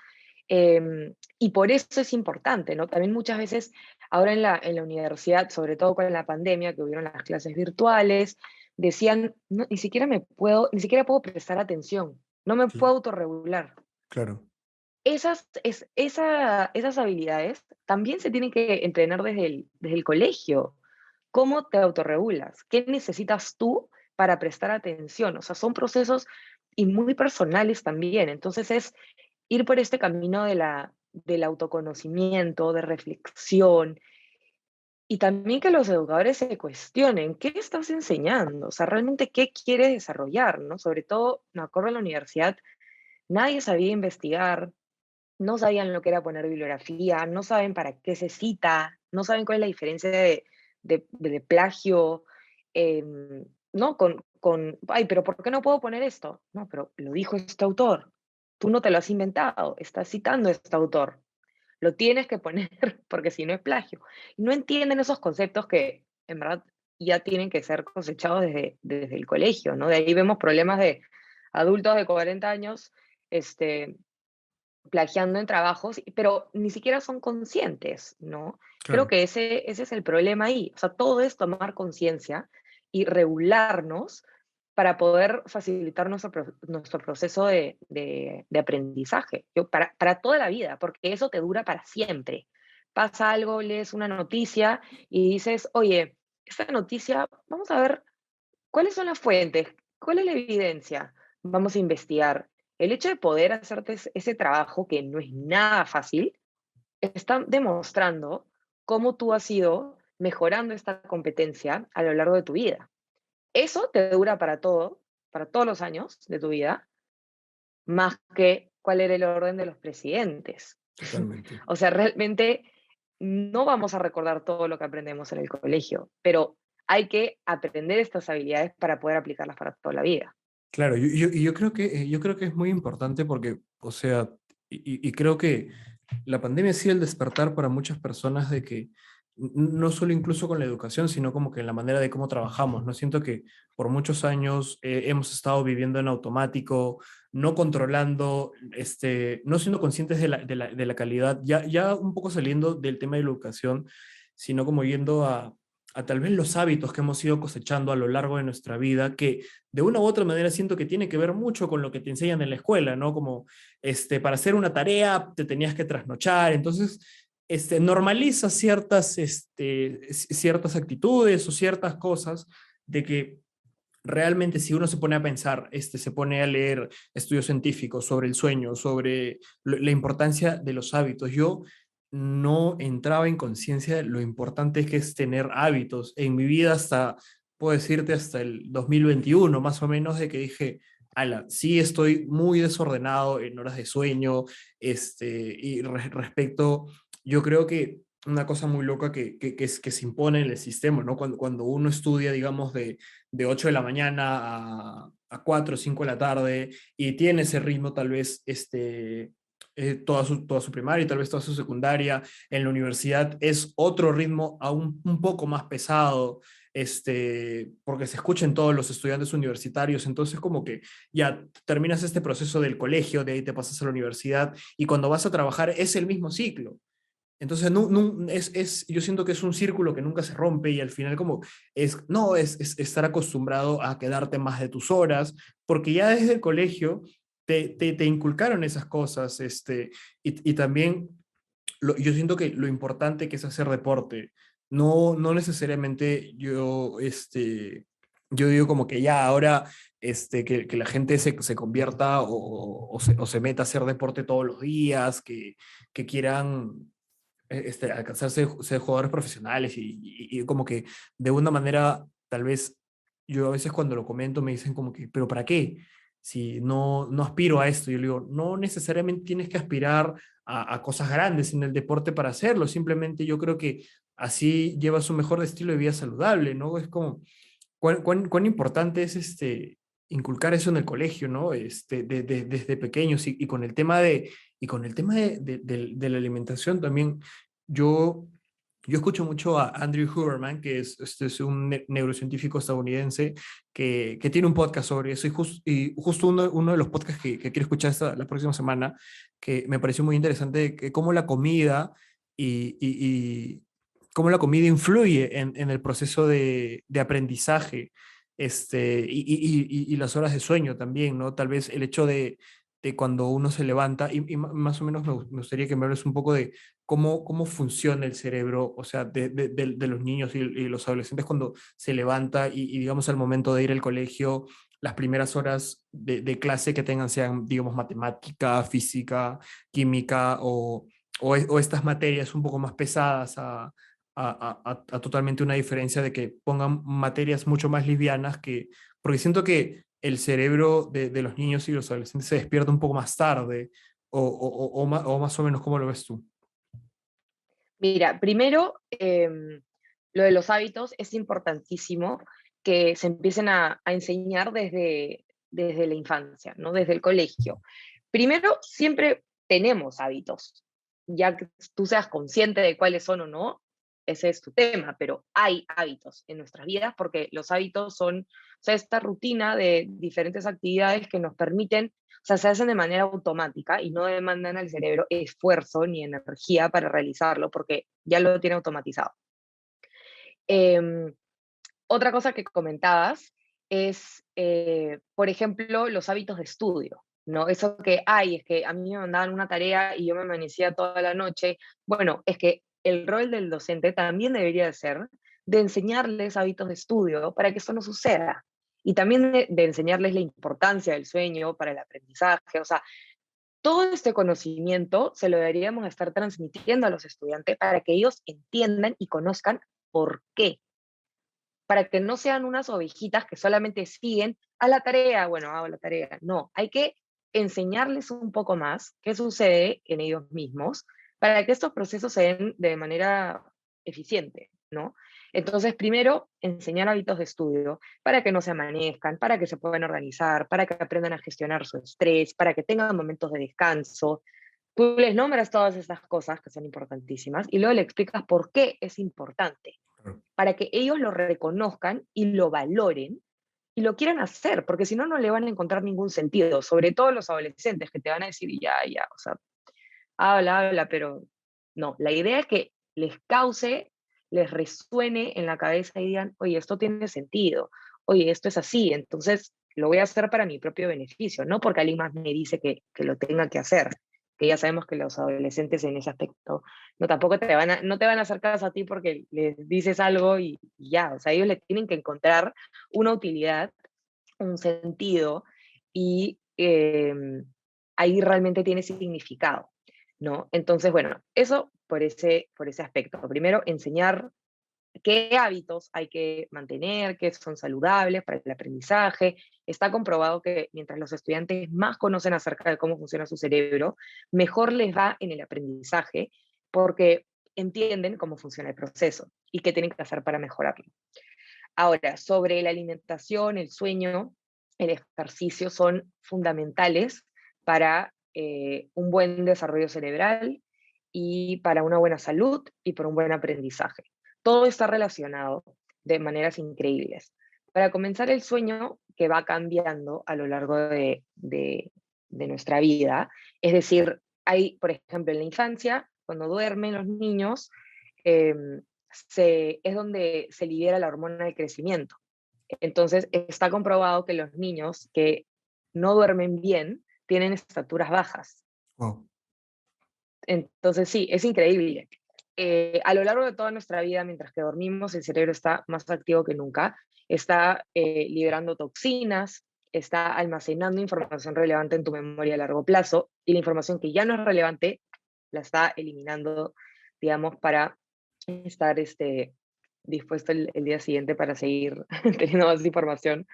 Y por eso es importante, ¿no? También muchas veces ahora en la universidad, sobre todo con la pandemia, que hubieron las clases virtuales, decían, "No, ni siquiera puedo prestar atención, no me Cl- puedo autorregular". Claro. Esas habilidades también se tienen que entrenar desde el colegio. ¿Cómo te autorregulas? ¿Qué necesitas tú para prestar atención? O sea, son procesos y muy personales también. Entonces es ir por este camino del autoconocimiento, de reflexión, y también que los educadores se cuestionen, ¿qué estás enseñando? O sea, realmente, ¿qué quieres desarrollar? ¿No? Sobre todo, me acuerdo en la universidad, nadie sabía investigar, no sabían lo que era poner bibliografía, no saben para qué se cita, no saben cuál es la diferencia de plagio, ¿no? Ay, pero ¿por qué no puedo poner esto? No, pero lo dijo este autor. Tú no te lo has inventado, estás citando a este autor. Lo tienes que poner porque si no es plagio. Y no entienden esos conceptos que en verdad ya tienen que ser cosechados desde el colegio, ¿no? De ahí vemos problemas de adultos de 40 años, este, plagiando en trabajos, pero ni siquiera son conscientes, ¿no? Creo Claro. que ese es el problema ahí. O sea, todo es tomar conciencia y regularnos para poder facilitar nuestro proceso de aprendizaje, para toda la vida, porque eso te dura para siempre. Pasa algo, lees una noticia y dices, oye, esta noticia, vamos a ver cuáles son las fuentes, cuál es la evidencia, vamos a investigar. El hecho de poder hacerte ese trabajo, que no es nada fácil, está demostrando cómo tú has ido mejorando esta competencia a lo largo de tu vida. Eso te dura para todos los años de tu vida, más que cuál era el orden de los presidentes. Totalmente. O sea, realmente no vamos a recordar todo lo que aprendemos en el colegio, pero hay que aprender estas habilidades para poder aplicarlas para toda la vida. Claro, yo creo que es muy importante porque, o sea, y creo que la pandemia ha sido el despertar para muchas personas de que no solo incluso con la educación, sino como que en la manera de cómo trabajamos, ¿no? Siento que por muchos años hemos estado viviendo en automático, no controlando, no siendo conscientes de la calidad, ya un poco saliendo del tema de la educación, sino como yendo a tal vez los hábitos que hemos ido cosechando a lo largo de nuestra vida, que de una u otra manera siento que tiene que ver mucho con lo que te enseñan en la escuela, ¿no? Como para hacer una tarea te tenías que trasnochar, entonces normaliza ciertas actitudes o ciertas cosas de que realmente si uno se pone a pensar, se pone a leer estudios científicos sobre el sueño, sobre la importancia de los hábitos, yo no entraba en conciencia de lo importante que es tener hábitos. En mi vida puedo decirte, hasta el 2021, más o menos, de que dije, ala, sí estoy muy desordenado en horas de sueño, y respecto, yo creo que una cosa muy loca que se impone en el sistema, ¿no? Cuando uno estudia, digamos, de 8 de la mañana a 4 o 5 de la tarde y tiene ese ritmo tal vez toda su primaria y tal vez toda su secundaria, en la universidad es otro ritmo aún un poco más pesado, porque se escuchan todos los estudiantes universitarios, entonces como que ya terminas este proceso del colegio, de ahí te pasas a la universidad y cuando vas a trabajar es el mismo ciclo. Entonces, yo siento que es un círculo que nunca se rompe y al final como es estar acostumbrado a quedarte más de tus horas, porque ya desde el colegio te inculcaron esas cosas, y también yo siento que lo importante que es hacer deporte, no necesariamente yo digo como que ya ahora que la gente se convierta o se meta a hacer deporte todos los días, que quieran alcanzarse ser jugadores profesionales y como que de una manera, tal vez, yo a veces cuando lo comento me dicen como que, pero ¿para qué? Si no aspiro a esto, yo le digo, no necesariamente tienes que aspirar a cosas grandes en el deporte para hacerlo, simplemente yo creo que así llevas un mejor estilo de vida saludable, ¿no? Es como, cuán importante es inculcar eso en el colegio, ¿no? Desde pequeños y con el tema de la alimentación también, yo, yo escucho mucho a Andrew Huberman, que es un neurocientífico estadounidense que tiene un podcast sobre eso y justo uno de los podcasts que quiero escuchar la próxima semana, que me pareció muy interesante, que cómo la comida y cómo la comida influye en el proceso de aprendizaje, y las horas de sueño también, ¿no? Tal vez el hecho de cuando uno se levanta, y más o menos me gustaría que me hables un poco de cómo funciona el cerebro, o sea, de los niños y los adolescentes cuando se levanta digamos, al momento de ir al colegio, las primeras horas de clase que tengan sean, digamos, matemática, física, química o estas materias un poco más pesadas a totalmente una diferencia de que pongan materias mucho más livianas porque siento que el cerebro de los niños y los adolescentes se despierta un poco más tarde, o más o menos, ¿cómo lo ves tú? Mira, primero, lo de los hábitos es importantísimo que se empiecen a enseñar desde la infancia, ¿no? Desde el colegio. Primero, siempre tenemos hábitos, ya que tú seas consciente de cuáles son o no, ese es tu tema, pero hay hábitos en nuestras vidas porque los hábitos son, o sea, esta rutina de diferentes actividades que nos permiten, o sea, se hacen de manera automática y no demandan al cerebro esfuerzo ni energía para realizarlo porque ya lo tiene automatizado. Em, Otra cosa que comentabas es, por ejemplo, los hábitos de estudio, ¿no? Eso que hay, es que a mí me mandaban una tarea y yo me amanecía toda la noche. Bueno, es que el rol del docente también debería de ser de enseñarles hábitos de estudio para que eso no suceda. Y también de enseñarles la importancia del sueño para el aprendizaje. O sea, todo este conocimiento se lo deberíamos estar transmitiendo a los estudiantes para que ellos entiendan y conozcan por qué, para que no sean unas ovejitas que solamente siguen a la tarea, bueno, hago la tarea. No, hay que enseñarles un poco más qué sucede en ellos mismos para que estos procesos se den de manera eficiente, ¿no? Entonces, primero, enseñar hábitos de estudio para que no se amanezcan, para que se puedan organizar, para que aprendan a gestionar su estrés, para que tengan momentos de descanso. Tú les nombras todas estas cosas que son importantísimas y luego le explicas por qué es importante para que ellos lo reconozcan y lo valoren y lo quieran hacer, porque si no, no le van a encontrar ningún sentido, sobre todo los adolescentes que te van a decir, ya, o sea, habla, pero no, la idea es que les cause, les resuene en la cabeza y digan, oye, esto tiene sentido, oye, esto es así, entonces lo voy a hacer para mi propio beneficio, no porque alguien más me dice que lo tenga que hacer, que ya sabemos que los adolescentes en ese aspecto no tampoco no te van a hacer caso a ti porque les dices algo y ya, o sea, ellos le tienen que encontrar una utilidad, un sentido y ahí realmente tiene significado, ¿no? Entonces, bueno, eso por ese aspecto. Primero, enseñar qué hábitos hay que mantener, qué son saludables para el aprendizaje. Está comprobado que mientras los estudiantes más conocen acerca de cómo funciona su cerebro, mejor les va en el aprendizaje, porque entienden cómo funciona el proceso y qué tienen que hacer para mejorarlo. Ahora, sobre la alimentación, el sueño, el ejercicio son fundamentales para un buen desarrollo cerebral y para una buena salud y para un buen aprendizaje. Todo está relacionado de maneras increíbles. Para comenzar, el sueño que va cambiando a lo largo de nuestra vida, es decir, hay, por ejemplo, en la infancia, cuando duermen los niños, eh, es donde se libera la hormona del crecimiento. Entonces, está comprobado que los niños que no duermen bien tienen estaturas bajas. Wow. Entonces, sí, es increíble. A lo largo de toda nuestra vida, mientras que dormimos, el cerebro está más activo que nunca, está liberando toxinas, está almacenando información relevante en tu memoria a largo plazo, y la información que ya no es relevante la está eliminando, digamos, para estar dispuesto el día siguiente para seguir teniendo más información.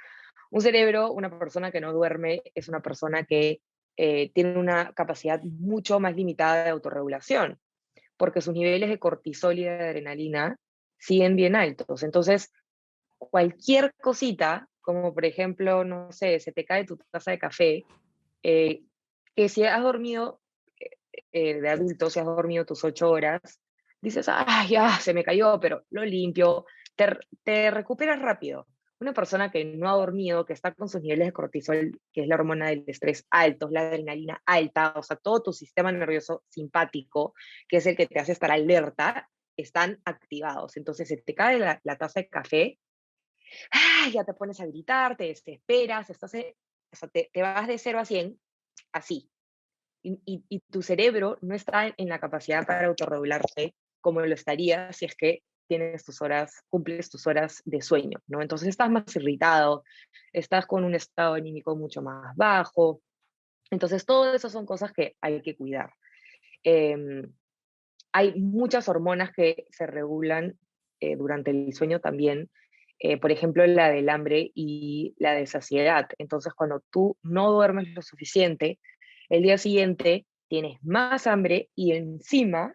Un cerebro, una persona que no duerme, es una persona que tiene una capacidad mucho más limitada de autorregulación, porque sus niveles de cortisol y de adrenalina siguen bien altos. Entonces, cualquier cosita, como por ejemplo, no sé, se te cae tu taza de café, eh, que si has dormido de adulto, si has dormido tus 8 horas, dices, ah, ya, se me cayó, pero lo limpio, te recuperas rápido. Una persona que no ha dormido, que está con sus niveles de cortisol, que es la hormona del estrés, altos, la adrenalina alta, o sea, todo tu sistema nervioso simpático, que es el que te hace estar alerta, están activados. Entonces, se te cae la taza de café, ¡ah! Ya te pones a gritar, te desesperas, o sea, te vas de 0 a 100 así, y tu cerebro no está en la capacidad para autorregularse como lo estaría si es que tienes tus horas, cumples tus horas de sueño, ¿no? Entonces estás más irritado, estás con un estado anímico mucho más bajo. Entonces, todo eso son cosas que hay que cuidar. Em, Hay muchas hormonas que se regulan durante el sueño también, por ejemplo, la del hambre y la de saciedad. Entonces, cuando tú no duermes lo suficiente, el día siguiente tienes más hambre y encima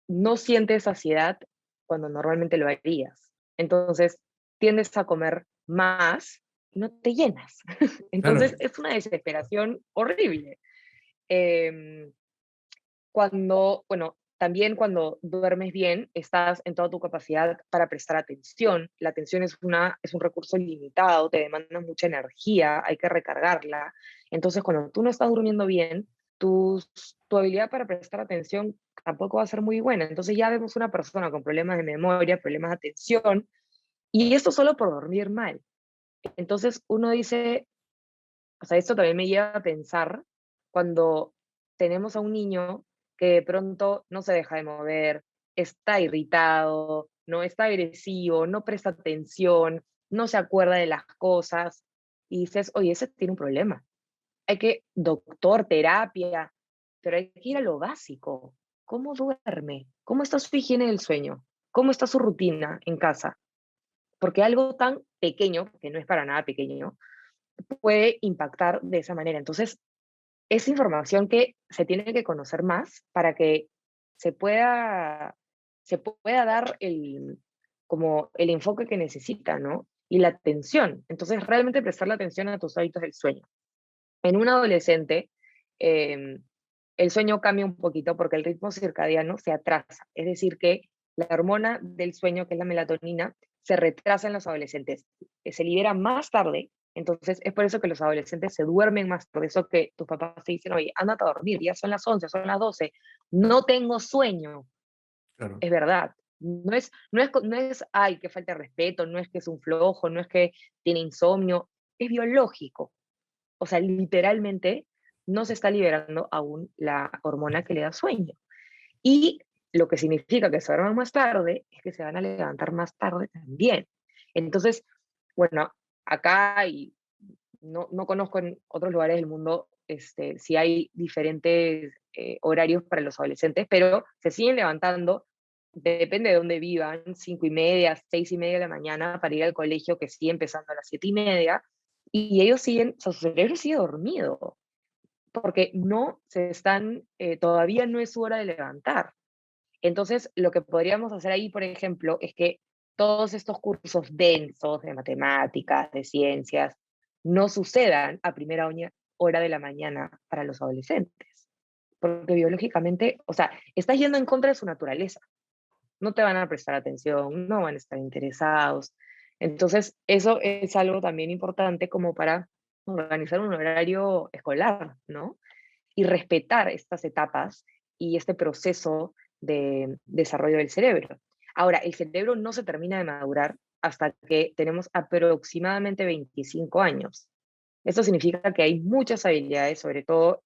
no sientes saciedad cuando normalmente lo harías. Entonces, tiendes a comer más y no te llenas. Entonces, Claro, es una desesperación horrible. Em, bueno, también cuando duermes bien, estás en toda tu capacidad para prestar atención. La atención es un recurso limitado, te demanda mucha energía, hay que recargarla. Entonces, cuando tú no estás durmiendo bien, tu habilidad para prestar atención tampoco va a ser muy buena. Entonces ya vemos una persona con problemas de memoria, problemas de atención, y esto solo por dormir mal. Entonces uno dice, o sea, esto también me lleva a pensar cuando tenemos a un niño que de pronto no se deja de mover, está irritado, no está agresivo, no presta atención, no se acuerda de las cosas, y dices, oye, ese tiene un problema. Hay que, doctor, terapia, pero hay que ir a lo básico. ¿Cómo duerme? ¿Cómo está su higiene del sueño? ¿Cómo está su rutina en casa? Porque algo tan pequeño, que no es para nada pequeño, puede impactar de esa manera. Entonces, es información que se tiene que conocer más para que se pueda, se pueda dar como el enfoque que necesita, ¿no? Y la atención. Entonces, realmente prestar la atención a tus hábitos del sueño. En un adolescente, eh, el sueño cambia un poquito porque el ritmo circadiano se atrasa. Es decir, que la hormona del sueño, que es la melatonina, se retrasa en los adolescentes. Se libera más tarde. Entonces, es por eso que los adolescentes se duermen más. Por eso que tus papás te dicen, oye, ándate a dormir, ya son las 11, son las 12. No tengo sueño. claro. Es verdad. No es, ay, que falta de respeto, no es que es un flojo, no es que tiene insomnio. Es biológico. O sea, literalmente no se está liberando aún la hormona que le da sueño. Y lo que significa que se duerman más tarde es que se van a levantar más tarde también. Entonces, bueno, acá y no conozco en otros lugares del mundo si hay diferentes horarios para los adolescentes, pero se siguen levantando, depende de dónde vivan, 5:30, 6:30 de la mañana para ir al colegio, que sigue empezando a las 7:30, y ellos siguen, o sea, su cerebro sigue dormido, porque no se están, todavía no es su hora de levantar. Entonces, lo que podríamos hacer ahí, por ejemplo, es que todos estos cursos densos de matemáticas, de ciencias, no sucedan a primera hora de la mañana para los adolescentes. Porque biológicamente, o sea, estás yendo en contra de su naturaleza. No te van a prestar atención, no van a estar interesados. Entonces, eso es algo también importante como para organizar un horario escolar, ¿no? Y respetar estas etapas y este proceso de desarrollo del cerebro. Ahora, el cerebro no se termina de madurar hasta que tenemos aproximadamente 25 años. Esto significa que hay muchas habilidades, sobre todo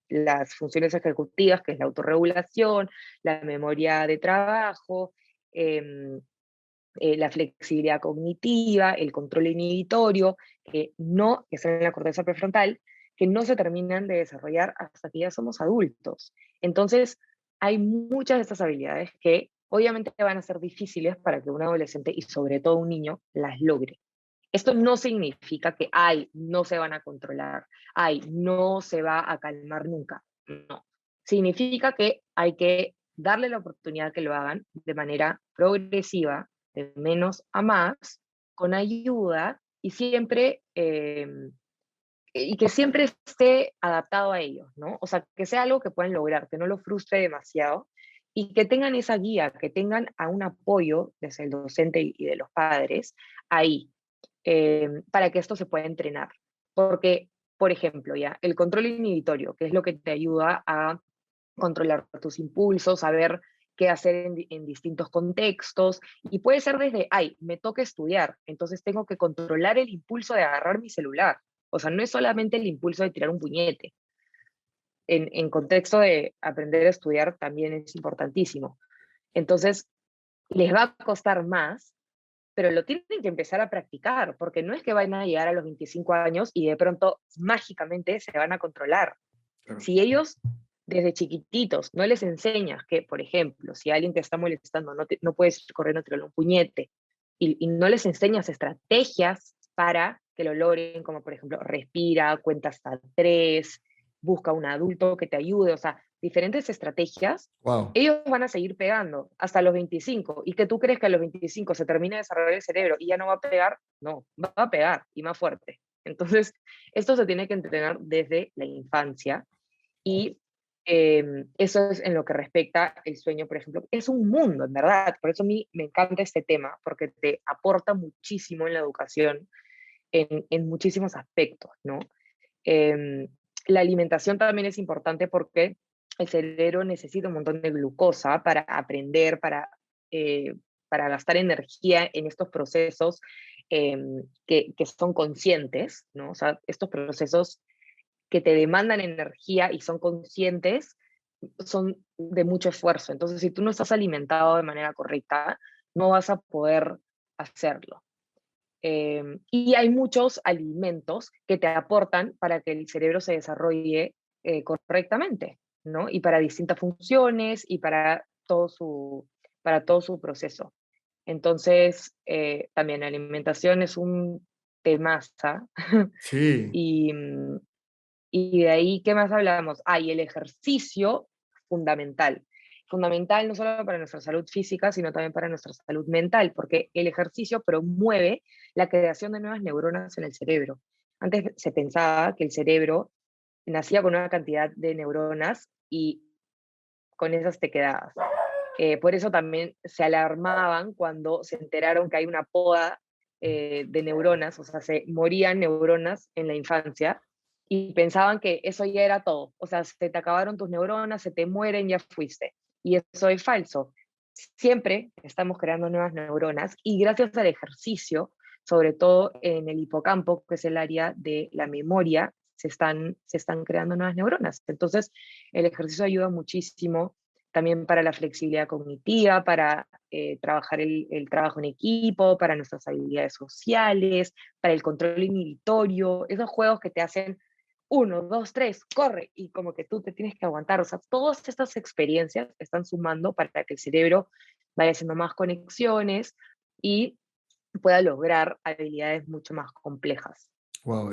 las funciones ejecutivas, que es la autorregulación, la memoria de trabajo, la flexibilidad cognitiva, el control inhibitorio, que están en la corteza prefrontal, que no se terminan de desarrollar hasta que ya somos adultos. Entonces, hay muchas de estas habilidades que obviamente van a ser difíciles para que un adolescente y sobre todo un niño las logre. Esto no significa que, ay, no se van a controlar, ay, no se va a calmar nunca. No. Significa que hay que darle la oportunidad que lo hagan de manera progresiva, de menos a más, con ayuda y siempre, y que siempre esté adaptado a ellos, ¿no? O sea, que sea algo que puedan lograr, que no lo frustre demasiado y que tengan esa guía, que tengan a un apoyo desde el docente y de los padres ahí, para que esto se pueda entrenar. Porque, por ejemplo, ya, el control inhibitorio, que es lo que te ayuda a controlar tus impulsos, saber qué hacer en distintos contextos, y puede ser desde, ay, me toca estudiar, entonces tengo que controlar el impulso de agarrar mi celular. O sea, no es solamente el impulso de tirar un puñete. En contexto de aprender a estudiar también es importantísimo. Entonces, les va a costar más, pero lo tienen que empezar a practicar, porque no es que vayan a llegar a los 25 años y de pronto mágicamente se van a controlar. Claro. Si ellos desde chiquititos no les enseñas que, por ejemplo, si alguien te está molestando, no puedes ir corriendo a tirarle un puñete, y no les enseñas estrategias para que lo logren, como por ejemplo, respira, cuenta hasta tres, busca un adulto que te ayude, o sea, diferentes estrategias, Wow. ellos van a seguir pegando hasta los 25. ¿Y que tú crees que a los 25 se termina de desarrollar el cerebro y ya no va a pegar? No, va a pegar y más fuerte. Entonces, esto se tiene que entrenar desde la infancia y eso es en lo que respecta el sueño, por ejemplo. Es un mundo, en verdad. Por eso a mí me encanta este tema, porque te aporta muchísimo en la educación, en muchísimos aspectos, ¿no? Em, la alimentación también es importante porque el cerebro necesita un montón de glucosa para aprender, para gastar energía en estos procesos que son conscientes, ¿no? O sea, estos procesos que te demandan energía y son conscientes, son de mucho esfuerzo. Entonces, si tú no estás alimentado de manera correcta, no vas a poder hacerlo. Y hay muchos alimentos que te aportan para que el cerebro se desarrolle correctamente, ¿no? Y para distintas funciones y para todo su proceso. Entonces, también la alimentación es un temaza Sí, y, y de ahí, ¿qué más hablamos? Hay el ejercicio fundamental. Fundamental no solo para nuestra salud física, sino también para nuestra salud mental, porque el ejercicio promueve la creación de nuevas neuronas en el cerebro. Antes se pensaba que el cerebro nacía con una cantidad de neuronas y con esas te quedabas. Por eso también se alarmaban cuando se enteraron que hay una poda de neuronas, o sea, se morían neuronas en la infancia y pensaban que eso ya era todo, o sea, se te acabaron tus neuronas, se te mueren, ya fuiste. Y eso es falso. Siempre estamos creando nuevas neuronas y gracias al ejercicio, sobre todo en el hipocampo, que es el área de la memoria, se están creando nuevas neuronas. Entonces, el ejercicio ayuda muchísimo también para la flexibilidad cognitiva, para trabajar el trabajo en equipo, para nuestras habilidades sociales, para el control inhibitorio, esos juegos que te hacen uno, dos, tres, corre, y como que tú te tienes que aguantar. O sea, todas estas experiencias están sumando para que el cerebro vaya haciendo más conexiones y pueda lograr habilidades mucho más complejas. wow.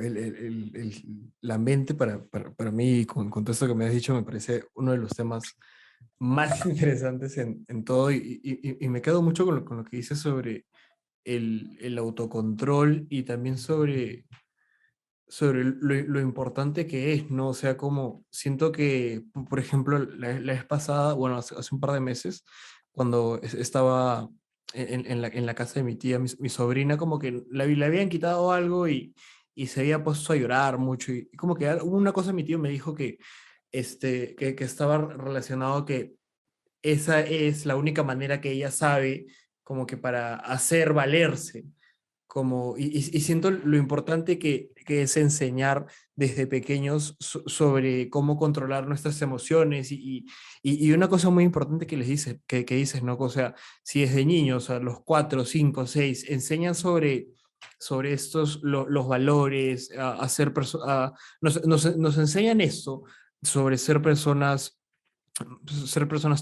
La mente para mí, con todo esto que me has dicho, me parece uno de los temas más interesantes en todo y me quedo mucho con lo que dices sobre el autocontrol y también sobre lo importante que es, ¿no? O sea, como siento que, por ejemplo, la vez pasada, bueno, hace un par de meses, cuando estaba en la casa de mi tía, mi sobrina, como que le habían quitado algo y se había puesto a llorar mucho. Y como que hubo una cosa, mi tío me dijo que estaba relacionado que esa es la única manera que ella sabe como que para hacer valerse como, y siento lo importante que es enseñar desde pequeños sobre cómo controlar nuestras emociones y una cosa muy importante que les dice, que dices, ¿no? O sea, si desde niños, a los 4 5 6 enseñan sobre estos, los valores, a ser nos enseñan esto sobre ser personas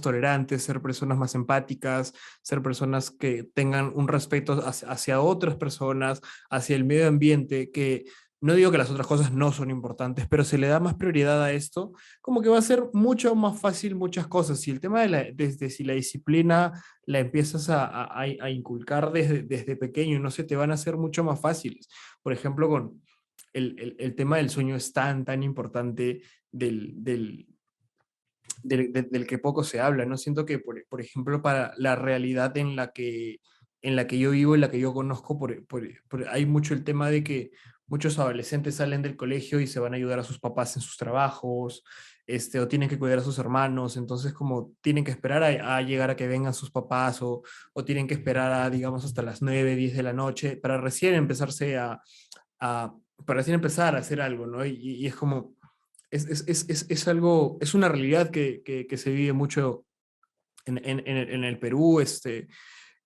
tolerantes, ser personas más empáticas, ser personas que tengan un respeto hacia otras personas, hacia el medio ambiente, que no digo que las otras cosas no son importantes, pero se le da más prioridad a esto, como que va a ser mucho más fácil muchas cosas. Si el tema desde si la disciplina la empiezas a inculcar desde pequeño, no sé, te van a ser mucho más fáciles. Por ejemplo, con el tema del sueño es tan importante del que poco se habla, ¿no? Siento que, por ejemplo, para la realidad en la que yo vivo, en la que yo conozco, hay mucho el tema de que muchos adolescentes salen del colegio y se van a ayudar a sus papás en sus trabajos, o tienen que cuidar a sus hermanos, entonces como tienen que esperar a llegar a que vengan sus papás o tienen que esperar a, digamos, hasta las 9 10 de la noche para recién empezarse a para recién empezar a hacer algo, ¿no? Y es como es algo, es una realidad que se vive mucho en el Perú,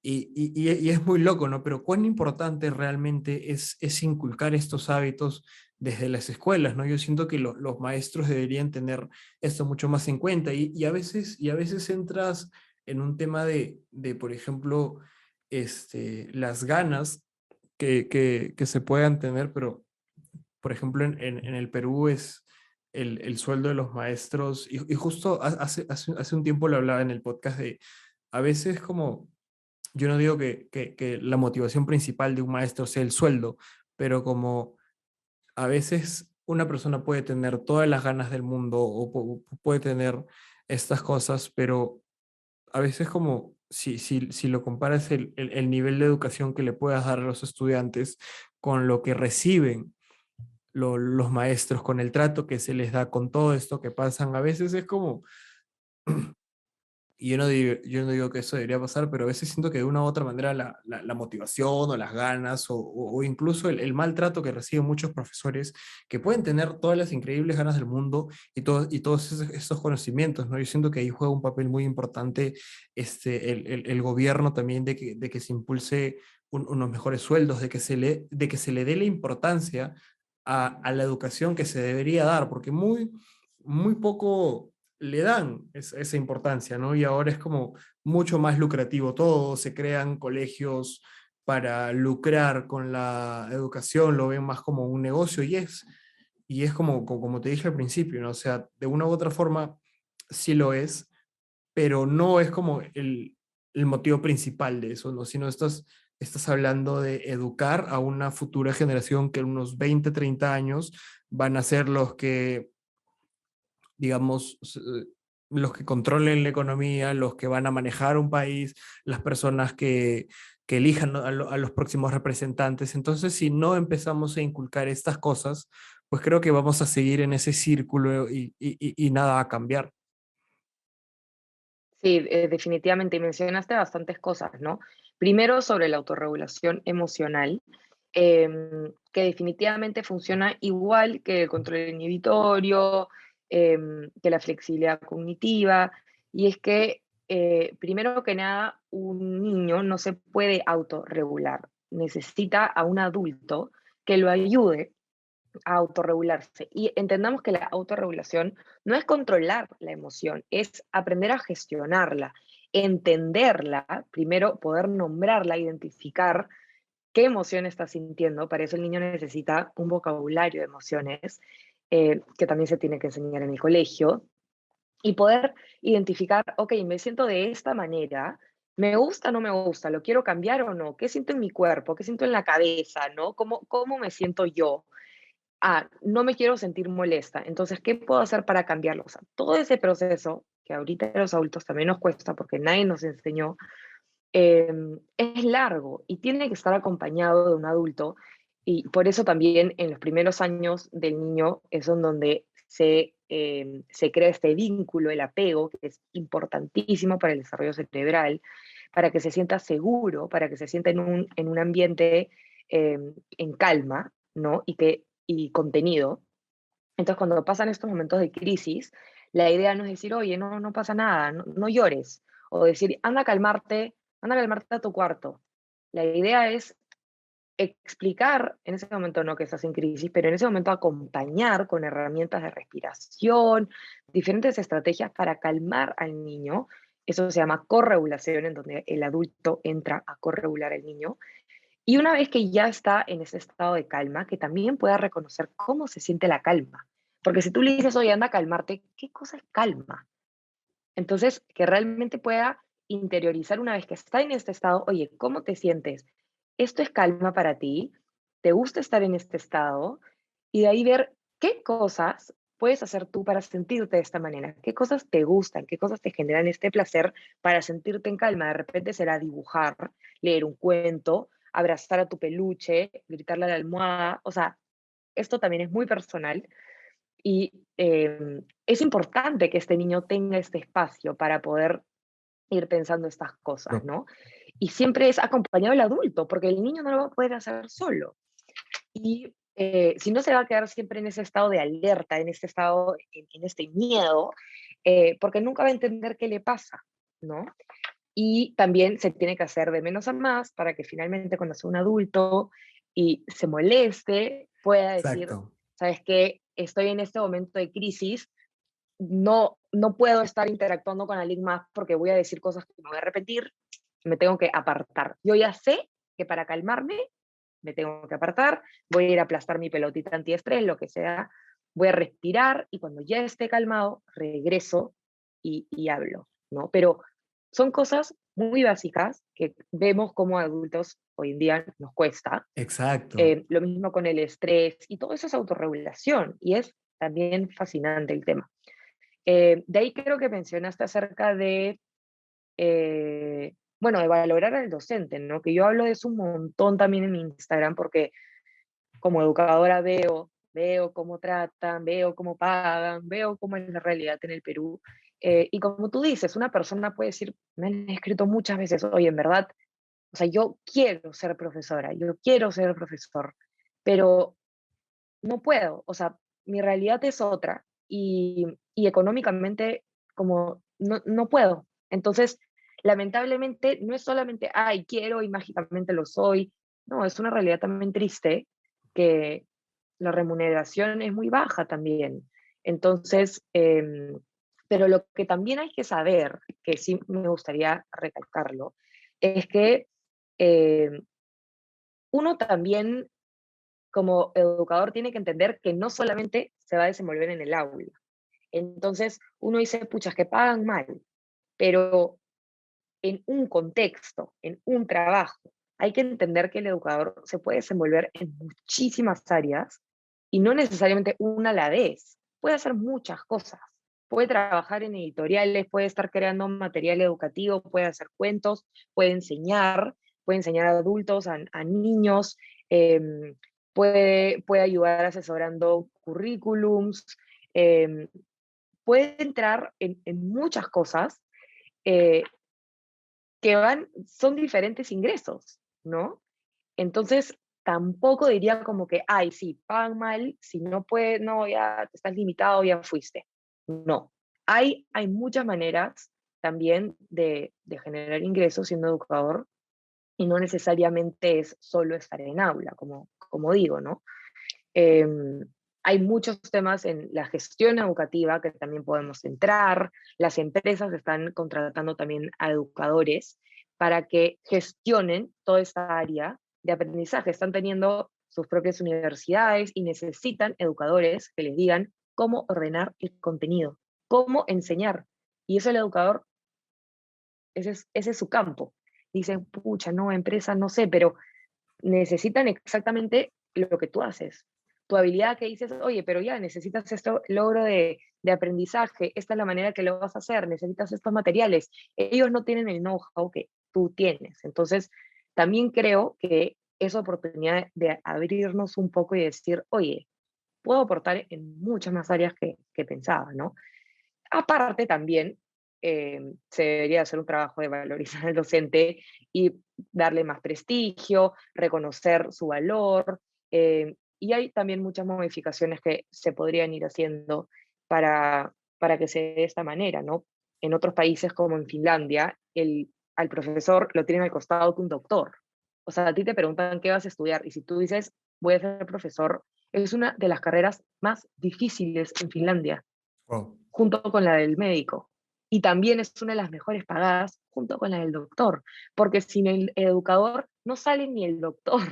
y es muy loco, ¿no? Pero cuán importante realmente es inculcar estos hábitos desde las escuelas, ¿no? Yo siento que los maestros deberían tener esto mucho más en cuenta y a veces entras en un tema por ejemplo, las ganas que se puedan tener, pero por ejemplo, en el Perú es el sueldo de los maestros, y justo hace un tiempo lo hablaba en el podcast de, a veces como, yo no digo que la motivación principal de un maestro sea el sueldo, pero como a veces una persona puede tener todas las ganas del mundo o puede tener estas cosas, pero a veces como si lo comparas el nivel de educación que le puedas dar a los estudiantes con lo que reciben los maestros, con el trato que se les da, con todo esto que pasan, a veces es como, y yo no digo que eso debería pasar, pero a veces siento que de una u otra manera la motivación o las ganas o incluso el maltrato que reciben muchos profesores que pueden tener todas las increíbles ganas del mundo y todos esos conocimientos, ¿no? Yo siento que ahí juega un papel muy importante el gobierno también de que se impulse unos mejores sueldos, de que se le dé la importancia a la educación que se debería dar, porque muy poco le dan esa importancia, ¿no? Y ahora es como mucho más lucrativo todo, se crean colegios para lucrar con la educación, lo ven más como un negocio y es como te dije al principio, ¿no? O sea, de una u otra forma sí lo es, pero no es como el motivo principal de eso, ¿no? Sino estás hablando de educar a una futura generación que en unos 20 30 años van a ser los que digamos, los que controlen la economía, los que van a manejar un país, las personas que elijan a los próximos representantes. Entonces, si no empezamos a inculcar estas cosas, pues creo que vamos a seguir en ese círculo y nada va a cambiar. Sí, definitivamente, y mencionaste bastantes cosas, ¿no? Primero, sobre la autorregulación emocional, que definitivamente funciona igual que el control inhibitorio, que la flexibilidad cognitiva, y es que, primero que nada, un niño no se puede autorregular, necesita a un adulto que lo ayude a autorregularse. Y entendamos que la autorregulación no es controlar la emoción, es aprender a gestionarla, entenderla, primero poder nombrarla, identificar qué emoción está sintiendo. Para eso el niño necesita un vocabulario de emociones que también se tiene que enseñar en el colegio. y poder identificar, ok, me siento de esta manera, me gusta o no me gusta, lo quiero cambiar o no, qué siento en mi cuerpo, qué siento en la cabeza, ¿no? ¿Cómo me siento yo? Ah, no me quiero sentir molesta, entonces, ¿qué puedo hacer para cambiarlo? O sea, todo ese proceso, que ahorita a los adultos también nos cuesta porque nadie nos enseñó, es largo y tiene que estar acompañado de un adulto, y por eso también en los primeros años del niño es en donde se crea este vínculo, el apego, que es importantísimo para el desarrollo cerebral, para que se sienta seguro, para que se sienta en un ambiente en calma, ¿no? Y contenido. Entonces, cuando pasan estos momentos de crisis, la idea no es decir, oye, no, no pasa nada, no, no llores, o decir, anda a calmarte a tu cuarto. La idea es explicar en ese momento no que estás en crisis, pero en ese momento acompañar con herramientas de respiración, diferentes estrategias para calmar al niño. Eso se llama corregulación, en donde el adulto entra a corregular al niño. Y una vez que ya está en ese estado de calma, que también pueda reconocer cómo se siente la calma. Porque si tú le dices, oye, anda a calmarte, ¿qué cosa es calma? Entonces, que realmente pueda interiorizar una vez que está en este estado, oye, ¿cómo te sientes? ¿Esto es calma para ti? ¿Te gusta estar en este estado? Y de ahí ver qué cosas puedes hacer tú para sentirte de esta manera, qué cosas te gustan, qué cosas te generan este placer para sentirte en calma. De repente será dibujar, leer un cuento, abrazar a tu peluche, gritarle a la almohada. O sea, esto también es muy personal y es importante que este niño tenga este espacio para poder ir pensando estas cosas, No, ¿no? Y siempre es acompañado del adulto, porque el niño no lo va a poder hacer solo. Y si no, se va a quedar siempre en ese estado de alerta, en este estado, en este miedo, porque nunca va a entender qué le pasa, ¿no? Y también se tiene que hacer de menos a más para que finalmente cuando sea un adulto y se moleste, pueda decir, exacto. ¿sabes qué? Estoy en este momento de crisis, no puedo estar interactuando con alguien más porque voy a decir cosas que me voy a arrepentir, me tengo que apartar. Yo ya sé que para calmarme me tengo que apartar, voy a ir a aplastar mi pelotita antiestrés, lo que sea, voy a respirar y cuando ya esté calmado, regreso y hablo, ¿no? Pero son cosas muy básicas que vemos como adultos hoy en día nos cuesta. Exacto. Lo mismo con el estrés y todo eso es autorregulación y es también fascinante el tema. De ahí creo que mencionaste acerca de, bueno, de valorar al docente, ¿no? Que yo hablo de eso un montón también en mi Instagram porque como educadora veo cómo tratan, veo cómo pagan, veo cómo es la realidad en el Perú. Y como tú dices, una persona puede decir, me han escrito muchas veces, oye, en verdad, o sea, yo quiero ser profesora, yo quiero ser profesor, pero no puedo, o sea, mi realidad es otra y económicamente como no puedo. Entonces, lamentablemente, no es solamente, ay, quiero y mágicamente lo soy. No, es una realidad también triste que la remuneración es muy baja también. Entonces, pero lo que también hay que saber, que sí me gustaría recalcarlo, es que em, uno también como educador tiene que entender que no solamente se va a desenvolver en el aula. Entonces, uno dice, puchas, que pagan mal, pero en un contexto, en un trabajo, hay que entender que el educador se puede desenvolver en muchísimas áreas y no necesariamente una a la vez. Puede hacer muchas cosas. Puede trabajar en editoriales, puede estar creando material educativo, puede hacer cuentos, puede enseñar a adultos, a niños, eh, puede ayudar asesorando currículums, eh, puede entrar en muchas cosas eh, que son diferentes ingresos, ¿no? Entonces, tampoco diría como que, ay, sí, pagan mal, si no puedes, no, ya estás limitado, ya fuiste. No, hay muchas maneras también de generar ingresos siendo educador y no necesariamente es solo estar en aula, como digo, ¿no? Em, hay muchos temas en la gestión educativa que también podemos entrar. Las empresas están contratando también a educadores para que gestionen toda esta área de aprendizaje. Están teniendo sus propias universidades y necesitan educadores que les digan cómo ordenar el contenido, cómo enseñar. Y eso el educador, ese es su campo. Dicen, pucha, no, empresa, no sé, pero necesitan exactamente lo que tú haces. Tu habilidad que dices, oye, pero ya necesitas esto, logro de aprendizaje, esta es la manera que lo vas a hacer, necesitas estos materiales. Ellos no tienen el know-how que tú tienes. Entonces, también creo que es oportunidad de abrirnos un poco y decir, oye, puedo aportar en muchas más áreas que pensaba, ¿no? Aparte también, se debería hacer un trabajo de valorizar al docente y darle más prestigio, reconocer su valor, y hay también muchas modificaciones que se podrían ir haciendo para que se dé de esta manera, ¿no? En otros países como en Finlandia, al profesor lo tienen al costado que un doctor. O sea, a ti te preguntan qué vas a estudiar y si tú dices, voy a ser profesor, es una de las carreras más difíciles en Finlandia Wow. junto con la del médico. Y también es una de las mejores pagadas junto con la del doctor, porque sin el educador no sale ni el doctor.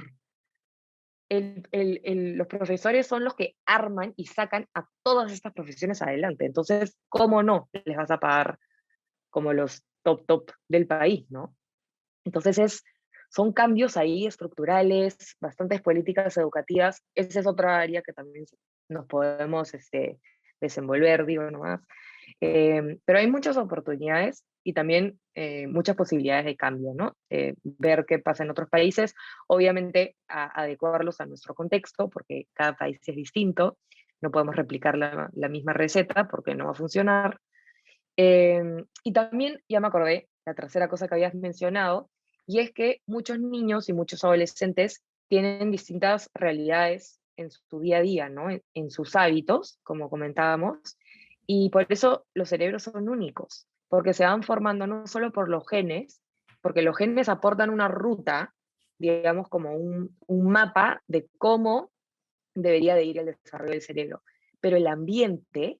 Los profesores son los que arman y sacan a todas estas profesiones adelante. Entonces, ¿cómo no les vas a pagar como los top del país, no? Entonces, son cambios ahí estructurales, bastantes políticas educativas. Esa es otra área que también nos podemos desenvolver, digo nomás. Pero hay muchas oportunidades y también muchas posibilidades de cambio, ¿no? Ver qué pasa en otros países, obviamente adecuarlos a nuestro contexto, porque cada país es distinto, no podemos replicar la misma receta porque no va a funcionar. Y también, ya me acordé, la tercera cosa que habías mencionado, y es que muchos niños y muchos adolescentes tienen distintas realidades en su día a día, ¿no? En sus hábitos, como comentábamos, y por eso los cerebros son únicos, porque se van formando no solo por los genes, porque los genes aportan una ruta, digamos, como un mapa de cómo debería de ir el desarrollo del cerebro, pero el ambiente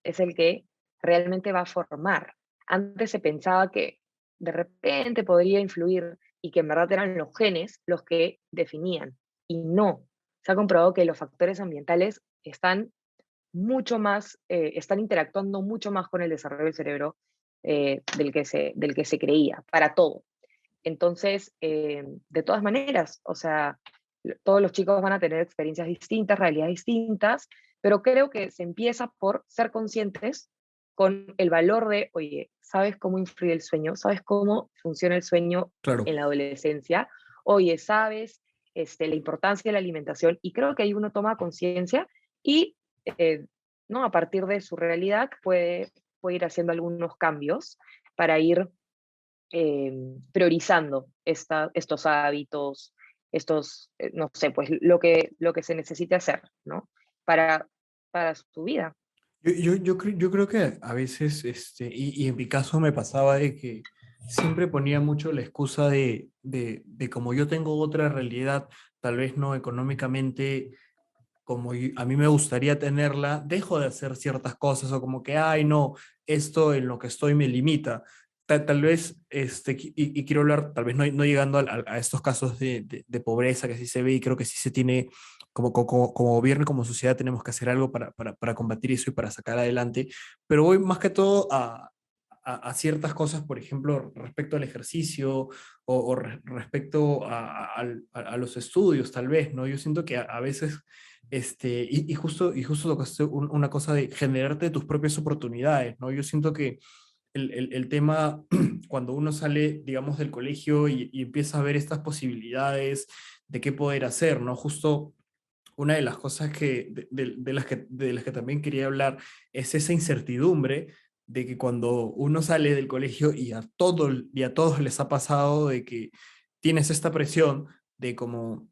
es el que realmente va a formar. Antes se pensaba que de repente podría influir y que en verdad eran los genes los que definían. Y no, se ha comprobado que los factores ambientales están mucho más, están interactuando mucho más con el desarrollo del cerebro del que se creía, para todo. Entonces, de todas maneras, o sea, todos los chicos van a tener experiencias distintas, realidades distintas, pero creo que se empieza por ser conscientes con el valor de, oye, ¿sabes cómo influye el sueño? ¿Sabes cómo funciona el sueño Claro. en la adolescencia? Oye, ¿sabes la importancia de la alimentación? Y creo que ahí uno toma conciencia y, ¿no? A partir de su realidad puede ir haciendo algunos cambios para ir priorizando estos hábitos, no sé, pues lo que se necesite hacer, ¿no? Para, para su vida. Yo creo que a veces, y en mi caso me pasaba de que siempre ponía mucho la excusa de como yo tengo otra realidad, tal vez no económicamente como a mí me gustaría tenerla, dejo de hacer ciertas cosas o como que, ay, no, esto en lo que estoy me limita. Tal vez, y quiero hablar, tal vez no llegando a estos casos de pobreza que sí se ve y creo que sí se tiene, como gobierno y como sociedad tenemos que hacer algo para combatir eso y para sacar adelante, pero voy más que todo a ciertas cosas, por ejemplo, respecto al ejercicio o respecto a los estudios, tal vez, ¿no? Yo siento que a veces y justo tocaste una cosa de generarte tus propias oportunidades, ¿no? Yo siento que el tema, cuando uno sale, digamos, del colegio y empieza a ver estas posibilidades de qué poder hacer, ¿no? Justo una de las cosas de las que también quería hablar es esa incertidumbre de que cuando uno sale del colegio y a todos les ha pasado de que tienes esta presión de como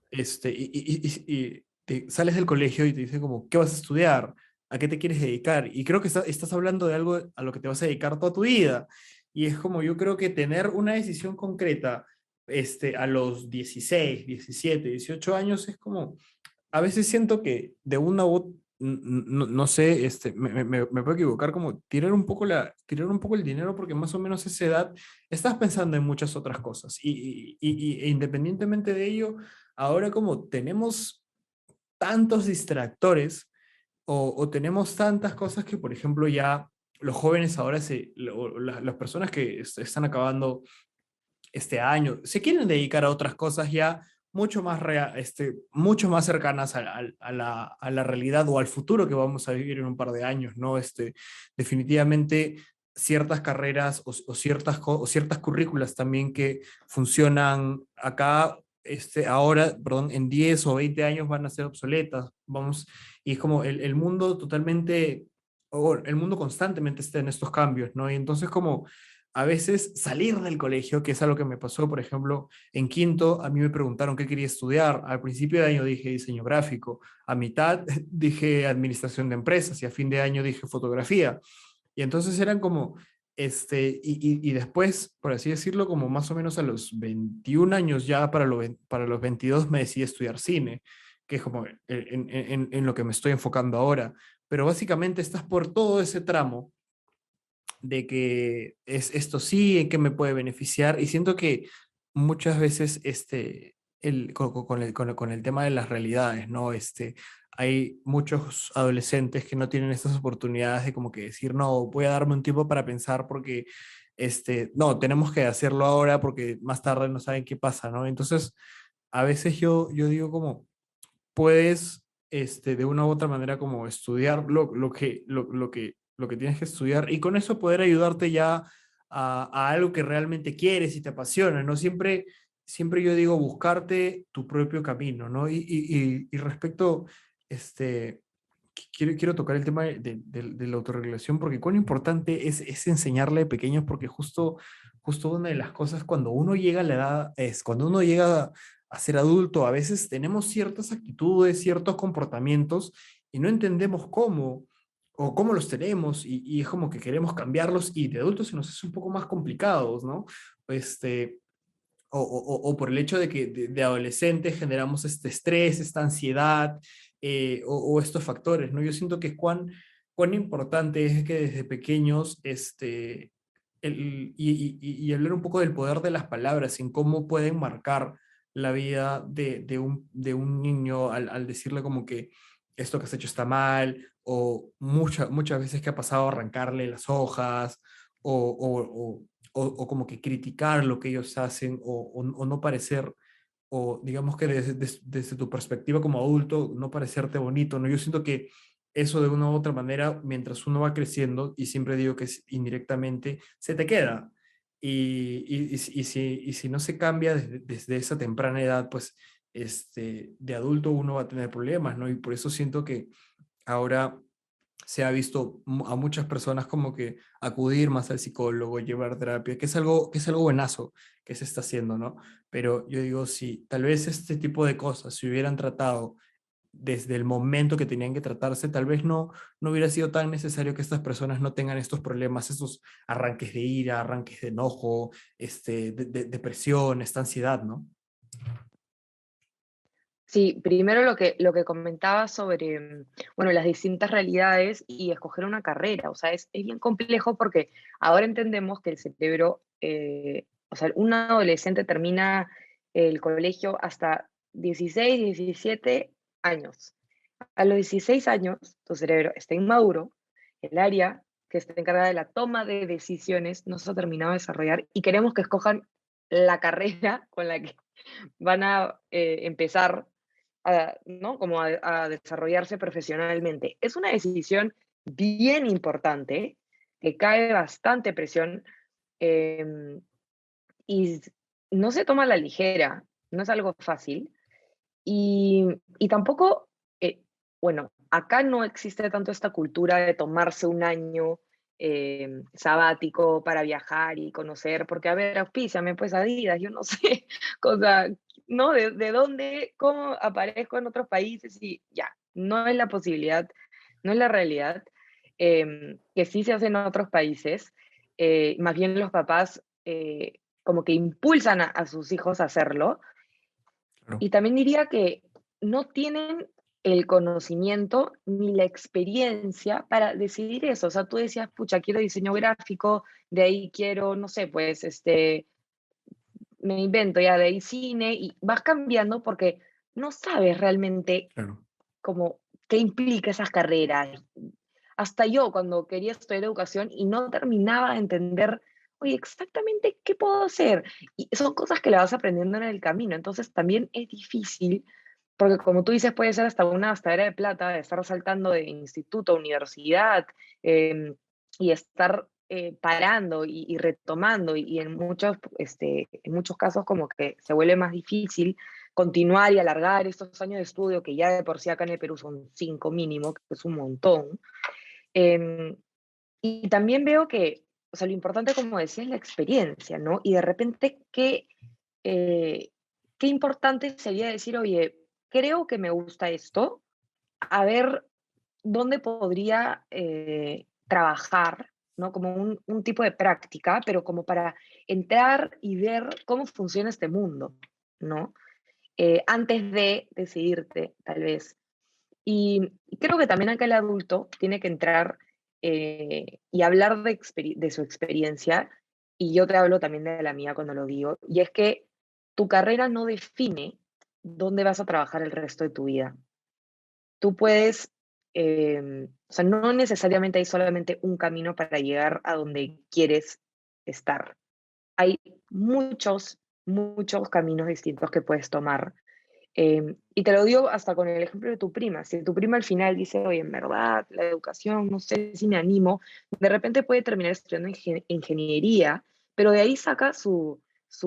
y sales del colegio y te dicen como, ¿qué vas a estudiar? ¿A qué te quieres dedicar? Y creo que estás hablando de algo a lo que te vas a dedicar toda tu vida. Y es como yo creo que tener una decisión concreta a los 16 17 18 años es como, a veces siento que de una u no sé, me puedo equivocar, como tirar un poco el dinero porque más o menos a esa edad estás pensando en muchas otras cosas. E independientemente de ello, ahora como tenemos tantos distractores, o tenemos tantas cosas que, por ejemplo, ya los jóvenes ahora, las personas que están acabando este año, se quieren dedicar a otras cosas ya mucho más, mucho más cercanas a la realidad o al futuro que vamos a vivir en un par de años, ¿no? Definitivamente ciertas carreras o ciertas currículas también que funcionan acá, ahora, perdón, en 10 o 20 años van a ser obsoletas, vamos, y es como el mundo totalmente, o el mundo constantemente está en estos cambios, ¿no? Y entonces como a veces salir del colegio, que es algo que me pasó, por ejemplo, en quinto, a mí me preguntaron qué quería estudiar. Al principio de año dije diseño gráfico, a mitad dije administración de empresas y a fin de año dije fotografía. Y entonces eran como, y después, por así decirlo, como más o menos a los 21 años ya para los 22 me decidí estudiar cine, que es como en lo que me estoy enfocando ahora. Pero básicamente estás por todo ese tramo de que es esto sí, en qué me puede beneficiar. Y siento que muchas veces con el tema de las realidades, ¿no? Hay muchos adolescentes que no tienen estas oportunidades de como que decir, no, voy a darme un tiempo para pensar porque, no, tenemos que hacerlo ahora porque más tarde no saben qué pasa, ¿no? Entonces, a veces yo digo como, puedes, de una u otra manera, como estudiar lo que tienes que estudiar y con eso poder ayudarte ya a algo que realmente quieres y te apasiona, ¿no? Siempre yo digo buscarte tu propio camino, ¿no? Y respecto, este, quiero tocar el tema de la autorregulación porque cuán importante es enseñarle de pequeños porque justo una de las cosas cuando uno llega a la edad es cuando uno llega a ser adulto, a veces tenemos ciertas actitudes, ciertos comportamientos y no entendemos cómo o cómo los tenemos y es como que queremos cambiarlos y de adultos se nos hace un poco más complicados, ¿no? O por el hecho de que de adolescentes generamos este estrés, esta ansiedad o estos factores, ¿no? Yo siento que cuán importante es que desde pequeños, y hablar un poco del poder de las palabras, en cómo pueden marcar la vida de un niño al decirle como que esto que has hecho está mal, o muchas veces que ha pasado a arrancarle las hojas, o como que criticar lo que ellos hacen o no parecer, o digamos que desde tu perspectiva como adulto, no parecerte bonito, ¿no? Yo siento que eso de una u otra manera, mientras uno va creciendo, y siempre digo que es indirectamente, se te queda. Y si no se cambia desde esa temprana edad, pues de adulto uno va a tener problemas, ¿no? Y por eso siento que ahora se ha visto a muchas personas como que acudir más al psicólogo, llevar terapia, que es algo buenazo que se está haciendo, ¿no? Pero yo digo, si tal vez este tipo de cosas se hubieran tratado desde el momento que tenían que tratarse, tal vez no hubiera sido tan necesario que estas personas no tengan estos problemas, estos arranques de ira, arranques de enojo, depresión, esta ansiedad, ¿no? Sí, primero lo que comentaba sobre, bueno, las distintas realidades y escoger una carrera, o sea, es bien complejo porque ahora entendemos que el cerebro, o sea, un adolescente termina el colegio hasta 16, 17 años. A los 16 años, tu cerebro está inmaduro, el área que está encargada de la toma de decisiones no se ha terminado de desarrollar y queremos que escojan la carrera con la que van a empezar ¿no? Como a desarrollarse profesionalmente. Es una decisión bien importante, que cae bastante presión em, y no se toma a la ligera, no es algo fácil. Y tampoco, bueno, acá no existe tanto esta cultura de tomarse un año sabático para viajar y conocer, porque a ver, auspíciame pues Adidas, yo no sé, cosa, ¿no? De dónde, cómo aparezco en otros países y ya, no es la posibilidad, no es la realidad, que sí se hace en otros países, más bien los papás como que impulsan a sus hijos a hacerlo, Claro. y también diría que no tienen el conocimiento ni la experiencia para decidir eso. O sea, tú decías, pucha, quiero diseño gráfico, de ahí quiero, no sé, pues, me invento ya de ahí cine, y vas cambiando porque no sabes realmente Claro. como qué implica esas carreras. Hasta yo, cuando quería estudiar educación y no terminaba de entender, oye, exactamente qué puedo hacer. Y son cosas que la vas aprendiendo en el camino. Entonces también es difícil, porque como tú dices, puede ser hasta una gastadera de plata, de estar saltando de instituto a universidad y estar parando y retomando. Y en muchos casos como que se vuelve más difícil continuar y alargar estos años de estudio, que ya de por sí acá en el Perú son 5 mínimo, que es un montón. Em, y también veo que, o sea, lo importante, como decía, es la experiencia, ¿no? Y de repente, eh, qué importante sería decir, oye, creo que me gusta esto, a ver dónde podría trabajar, ¿no? Como un tipo de práctica, pero como para entrar y ver cómo funciona este mundo, ¿no? Antes de decidirte, tal vez. Y creo que también acá el adulto tiene que entrar y hablar de su experiencia, y yo te hablo también de la mía cuando lo digo, y es que tu carrera no define dónde vas a trabajar el resto de tu vida. Tú puedes, o sea, no necesariamente hay solamente un camino para llegar a donde quieres estar. Hay muchos caminos distintos que puedes tomar, y te lo digo hasta con el ejemplo de tu prima. Si tu prima al final dice, oye, en verdad, la educación, no sé si me animo, de repente puede terminar estudiando ingeniería, pero de ahí saca su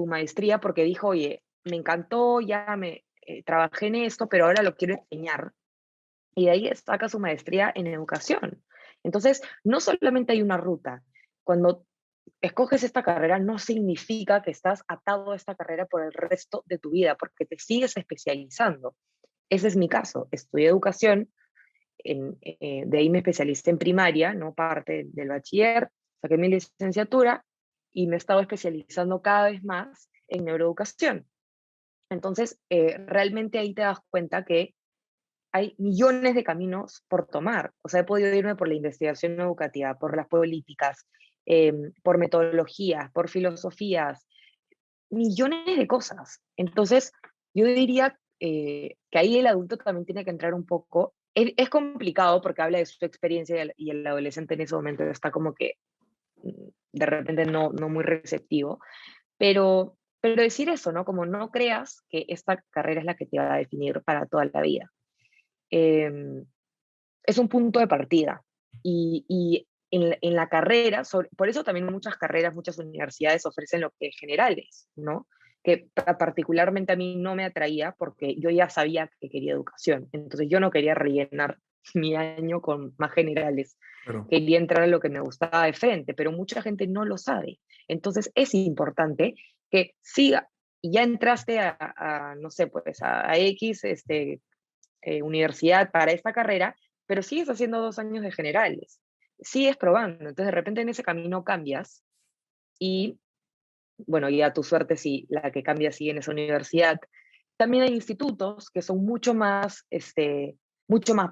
maestría porque dijo, oye, me encantó, ya me trabajé en esto, pero ahora lo quiero enseñar. Y de ahí saca su maestría en educación. Entonces, no solamente hay una ruta. Cuando escoges esta carrera no significa que estás atado a esta carrera por el resto de tu vida, porque te sigues especializando. Ese es mi caso. Estudié educación, de ahí me especialicé en primaria, no parte del bachiller, saqué mi licenciatura y me he estado especializando cada vez más en neuroeducación. Entonces, realmente ahí te das cuenta que hay millones de caminos por tomar. O sea, he podido irme por la investigación educativa, por las políticas, por metodologías, por filosofías, millones de cosas. Entonces, yo diría que ahí el adulto también tiene que entrar un poco. Es complicado porque habla de su experiencia y el adolescente en ese momento está como que de repente no muy receptivo, pero decir eso, ¿no? Como no creas que esta carrera es la que te va a definir para toda la vida. Eh, es un punto de partida. Y en la carrera, por eso también muchas carreras, muchas universidades ofrecen lo que es generales, ¿no? Que particularmente a mí no me atraía porque yo ya sabía que quería educación. Entonces yo no quería rellenar mi año con más generales. Pero Quería entrar a lo que me gustaba de frente, pero mucha gente no lo sabe. Entonces es importante que siga. Y ya entraste no sé, pues a X universidad para esta carrera, pero sigues haciendo 2 años de generales, sigues probando, entonces de repente en ese camino cambias y, bueno, ya tu suerte si la que cambia sigue en esa universidad. También hay institutos que son mucho más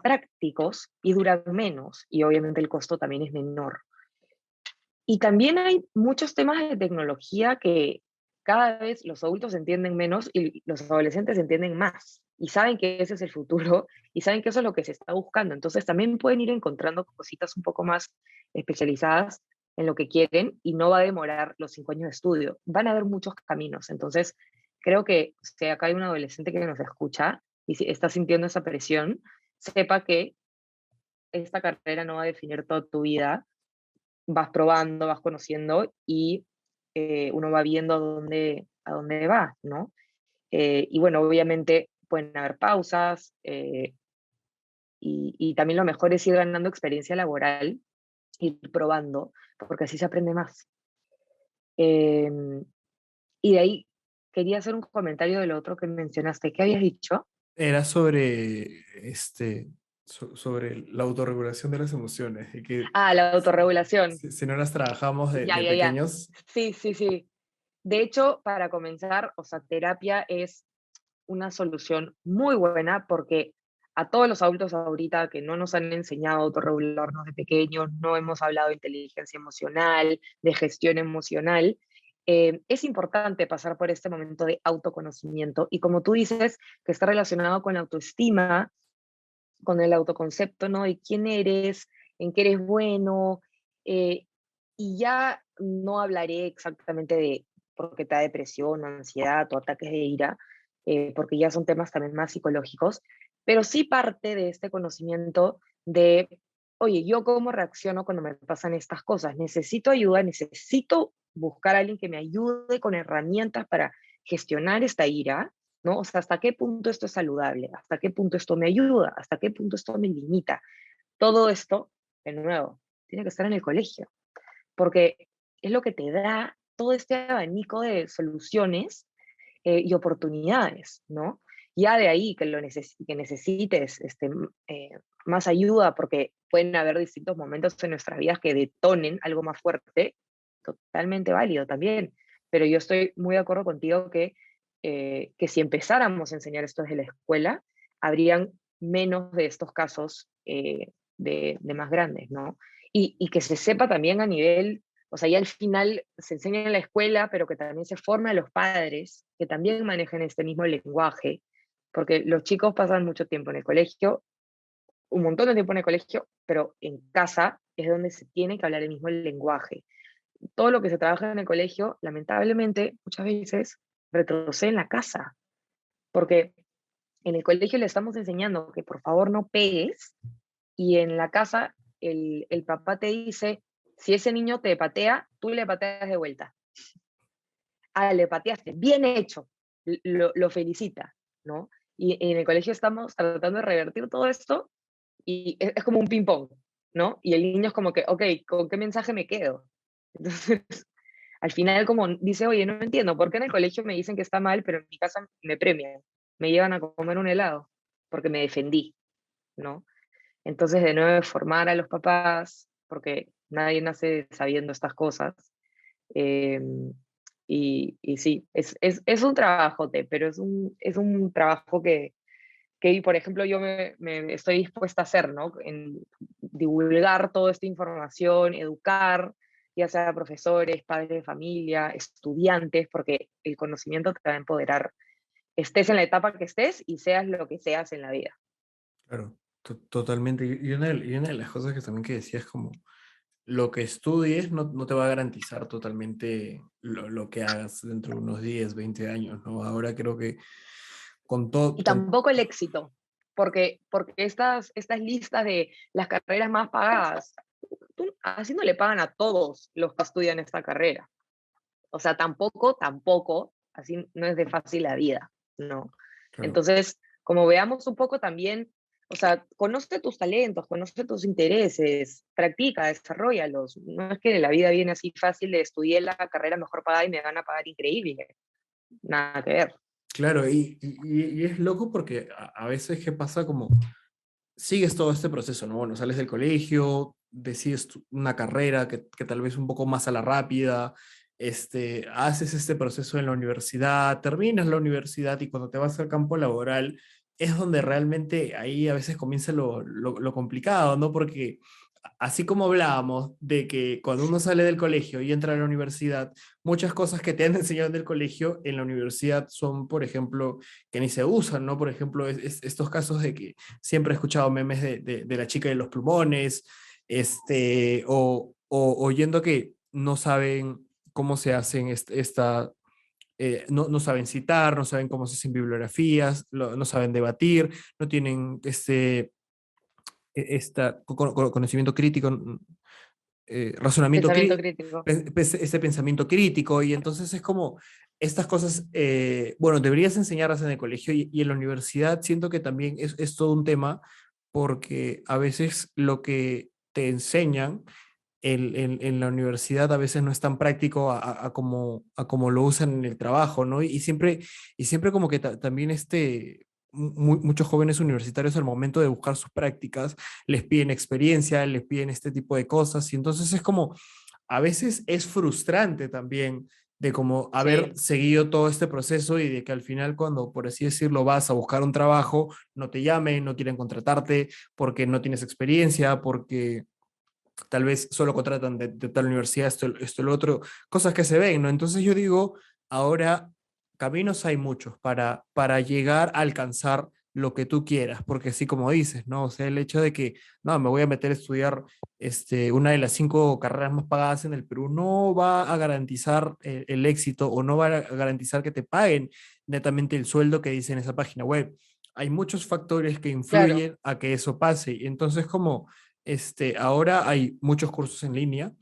prácticos y duran menos, y obviamente el costo también es menor. Y también hay muchos temas de tecnología que cada vez los adultos entienden menos y los adolescentes entienden más. Y saben que ese es el futuro y saben que eso es lo que se está buscando. Entonces también pueden ir encontrando cositas un poco más especializadas en lo que quieren y no va a demorar los 5 años de estudio. Van a haber muchos caminos. Entonces creo que si acá hay un adolescente que nos escucha y si está sintiendo esa presión, sepa que esta carrera no va a definir toda tu vida, vas probando, vas conociendo y uno va viendo a dónde va, ¿no? Y bueno, obviamente pueden haber pausas y también lo mejor es ir ganando experiencia laboral, ir probando, porque así se aprende más. Em, y de ahí quería hacer un comentario de lo otro que mencionaste. ¿Qué habías dicho? era sobre, sobre la autorregulación de las emociones y que Ah, la autorregulación. si no las trabajamos Ya, de ya, ya. pequeños, Sí, sí, sí. De hecho, para comenzar, o sea, terapia es una solución muy buena porque a todos los adultos ahorita que no nos han enseñado a autorregularnos de pequeños, no hemos hablado de inteligencia emocional, de gestión emocional, es importante pasar por este momento de autoconocimiento y como tú dices, que está relacionado con la autoestima, con el autoconcepto, ¿no? De quién eres, en qué eres bueno, eh, y ya no hablaré exactamente de por qué te da depresión, o ansiedad o ataques de ira, porque ya son temas también más psicológicos, pero sí parte de este conocimiento de, oye, ¿yo cómo reacciono cuando me pasan estas cosas? Necesito ayuda, necesito buscar a alguien que me ayude con herramientas para gestionar esta ira, ¿no? O sea, ¿hasta qué punto esto es saludable? ¿Hasta qué punto esto me ayuda? ¿Hasta qué punto esto me limita? Todo esto, de nuevo, tiene que estar en el colegio, porque es lo que te da todo este abanico de soluciones y oportunidades, ¿no? Ya de ahí que, que necesites más ayuda, porque pueden haber distintos momentos en nuestras vidas que detonen algo más fuerte, totalmente válido también. Pero yo estoy muy de acuerdo contigo que si empezáramos a enseñar esto desde la escuela, habrían menos de estos casos de más grandes, ¿no? Y que se sepa también a nivel, o sea, ya al final se enseña en la escuela, pero que también se forma a los padres, que también manejen este mismo lenguaje, porque los chicos pasan mucho tiempo en el colegio, un montón de tiempo en el colegio, pero en casa es donde se tiene que hablar el mismo lenguaje. Todo lo que se trabaja en el colegio, lamentablemente, muchas veces retrocede en la casa, porque en el colegio le estamos enseñando que por favor no pegues, y en la casa el papá te dice, si ese niño te patea, tú le pateas de vuelta. Ah, le pateaste, bien hecho, lo felicita, ¿no? Y en el colegio estamos tratando de revertir todo esto y es como un ping-pong, ¿no? Y el niño es como que, ok, ¿con qué mensaje me quedo? Entonces, al final como dice, oye, no entiendo, ¿por qué en el colegio me dicen que está mal, pero en mi casa me premian, me llevan a comer un helado? Porque me defendí, ¿no? Entonces, de nuevo, formar a los papás, porque nadie nace sabiendo estas cosas. Eh, y sí, es un trabajote, pero es un trabajo que, por ejemplo, yo me estoy dispuesta a hacer, ¿no? En divulgar toda esta información, educar, ya sea profesores, padres de familia, estudiantes, porque el conocimiento te va a empoderar, estés en la etapa que estés y seas lo que seas en la vida. Claro, totalmente. Y una de las cosas que también que decías como lo que estudies no te va a garantizar totalmente lo que hagas dentro de unos 10 20 años, ¿no? Ahora creo que con todo, Y tampoco el éxito, porque estas listas de las carreras más pagadas, así no le pagan a todos los que estudian esta carrera. O sea, tampoco, así no es de fácil la vida, ¿no? claro, Entonces, como veamos un poco también, o sea, conoce tus talentos, conoce tus intereses, practica, desarrollalos. No es que la vida viene así fácil de estudiar la carrera mejor pagada y me van a pagar increíble. Nada que ver. claro, y es loco porque a veces que pasa como, sigues todo este proceso, ¿no? Bueno, sales del colegio, decides una carrera que tal vez un poco más a la rápida, haces este proceso en la universidad, terminas la universidad y cuando te vas al campo laboral es donde realmente ahí a veces comienza lo complicado, ¿no? Porque así como hablábamos de que cuando uno sale del colegio y entra a la universidad, muchas cosas que te han enseñado en el colegio, en la universidad son, por ejemplo, que ni se usan, ¿no? Por ejemplo, estos casos de que siempre he escuchado memes de la chica de los plumones, o oyendo que no saben cómo se hacen no saben citar, no saben cómo se hacen bibliografías, no saben debatir, no tienen conocimiento crítico, razonamiento Pensamiento crítico, crítico. ese pensamiento crítico, y entonces es como estas cosas, bueno, deberías enseñarlas en el colegio y en la universidad siento que también es todo un tema porque a veces lo que te enseñan en la universidad a veces no es tan práctico a como lo usan en el trabajo, ¿no? Y siempre como que también muchos jóvenes universitarios al momento de buscar sus prácticas les piden experiencia, les piden este tipo de cosas y entonces es como, a veces es frustrante también de como haber Sí. seguido todo este proceso y de que al final cuando, por así decirlo, vas a buscar un trabajo, no te llamen, no quieren contratarte porque no tienes experiencia, porque tal vez solo contratan de tal universidad, lo otro, cosas que se ven, ¿no? Entonces yo digo, ahora caminos hay muchos para llegar a alcanzar lo que tú quieras, porque así como dices, ¿no? O sea, el hecho de que, no, me voy a meter a estudiar una de las 5 carreras más pagadas en el Perú, no va a garantizar el éxito o no va a garantizar que te paguen netamente el sueldo que dice en esa página web. Hay muchos factores que Claro, influyen a que eso pase. Y entonces, como ahora hay muchos cursos en línea,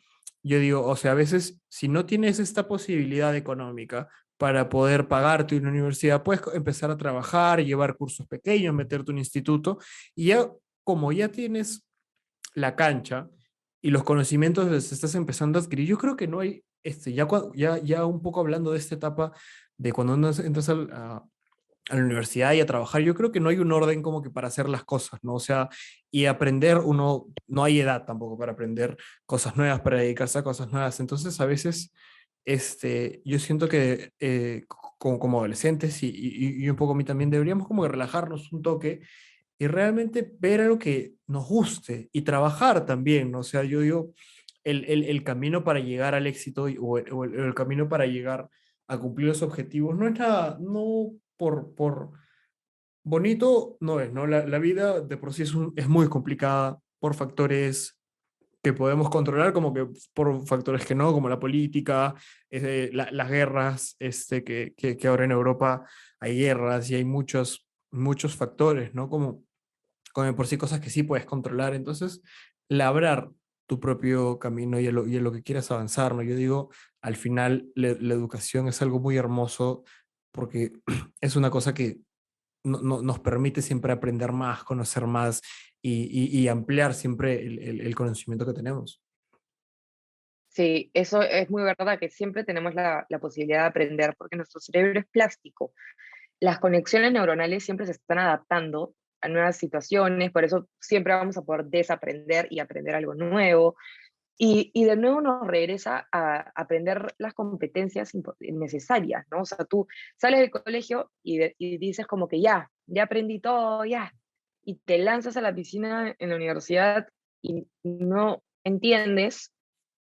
yo digo, o sea, a veces si no tienes esta posibilidad económica para poder pagarte una universidad, puedes empezar a trabajar, llevar cursos pequeños, meterte en un instituto y ya como ya tienes la cancha y los conocimientos los estás empezando a adquirir, yo creo que no hay, ya un poco hablando de esta etapa de cuando entras a la universidad y a trabajar, yo creo que no hay un orden como que para hacer las cosas, ¿no? O sea, y aprender, no hay edad tampoco para aprender cosas nuevas, para dedicarse a cosas nuevas. Entonces, a veces, yo siento que como adolescentes y un poco a mí también deberíamos como que relajarnos un toque y realmente ver algo que nos guste y trabajar también, ¿no? O sea, yo digo, el camino para llegar al éxito o el camino para llegar a cumplir los objetivos no es nada, no por bonito no es, ¿no? La vida de por sí es muy complicada por factores que podemos controlar, como que por factores que no, como la política, las guerras, que ahora en Europa hay guerras y hay muchos factores, ¿no? Como de por sí cosas que sí puedes controlar. Entonces, labrar tu propio camino y en lo que quieras avanzar, ¿no? Yo digo, al final la educación es algo muy hermoso porque es una cosa que nos permite siempre aprender más, conocer más y ampliar siempre el conocimiento que tenemos. sí, eso es muy verdad, que siempre tenemos la posibilidad de aprender porque nuestro cerebro es plástico. Las conexiones neuronales siempre se están adaptando a nuevas situaciones, por eso siempre vamos a poder desaprender y aprender algo nuevo. Y de nuevo nos regresa a aprender las competencias necesarias, ¿no? O sea, tú sales del colegio y dices como que ya aprendí todo, ya. Y te lanzas a la piscina en la universidad y no entiendes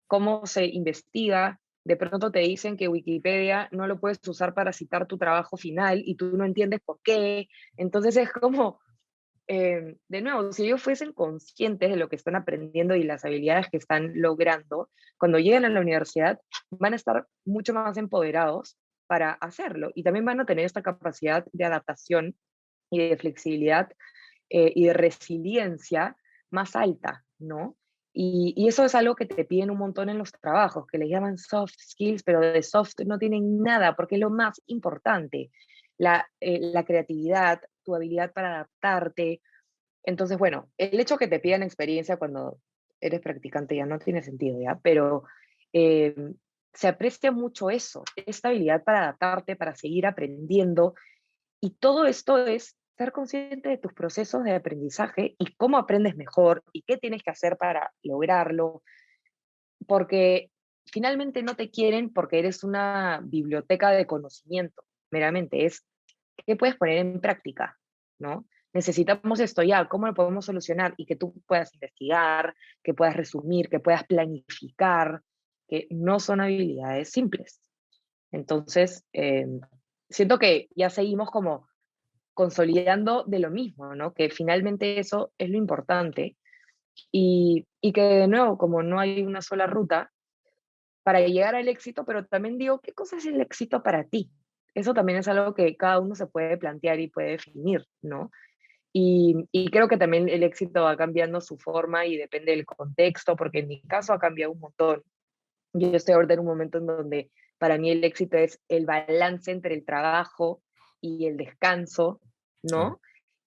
cómo se investiga. De pronto te dicen que Wikipedia no lo puedes usar para citar tu trabajo final y tú no entiendes por qué. Entonces es como, de nuevo, si ellos fuesen conscientes de lo que están aprendiendo y las habilidades que están logrando, cuando lleguen a la universidad van a estar mucho más empoderados para hacerlo y también van a tener esta capacidad de adaptación y de flexibilidad y de resiliencia más alta, ¿no? Y eso es algo que te piden un montón en los trabajos, que le llaman soft skills, pero de soft no tienen nada, porque es lo más importante, la creatividad, tu habilidad para adaptarte. Entonces, bueno, el hecho que te pidan experiencia cuando eres practicante ya no tiene sentido, ¿ya? Pero eh, se aprecia mucho eso, esta habilidad para adaptarte, para seguir aprendiendo, y todo esto es ser consciente de tus procesos de aprendizaje y cómo aprendes mejor y qué tienes que hacer para lograrlo, porque finalmente no te quieren porque eres una biblioteca de conocimiento, meramente es qué puedes poner en práctica, ¿no? Necesitamos esto ya, ¿cómo lo podemos solucionar? Y que tú puedas investigar, que puedas resumir, que puedas planificar, que no son habilidades simples. Entonces, siento que ya seguimos como consolidando de lo mismo, ¿no? Que finalmente eso es lo importante y que de nuevo, como no hay una sola ruta para llegar al éxito, pero también digo, ¿qué cosa es el éxito para ti? Eso también es algo que cada uno se puede plantear y puede definir, ¿no? Y creo que también el éxito va cambiando su forma y depende del contexto, porque en mi caso ha cambiado un montón. Yo estoy ahorita en un momento en donde para mí el éxito es el balance entre el trabajo y el descanso, Claro. ¿no?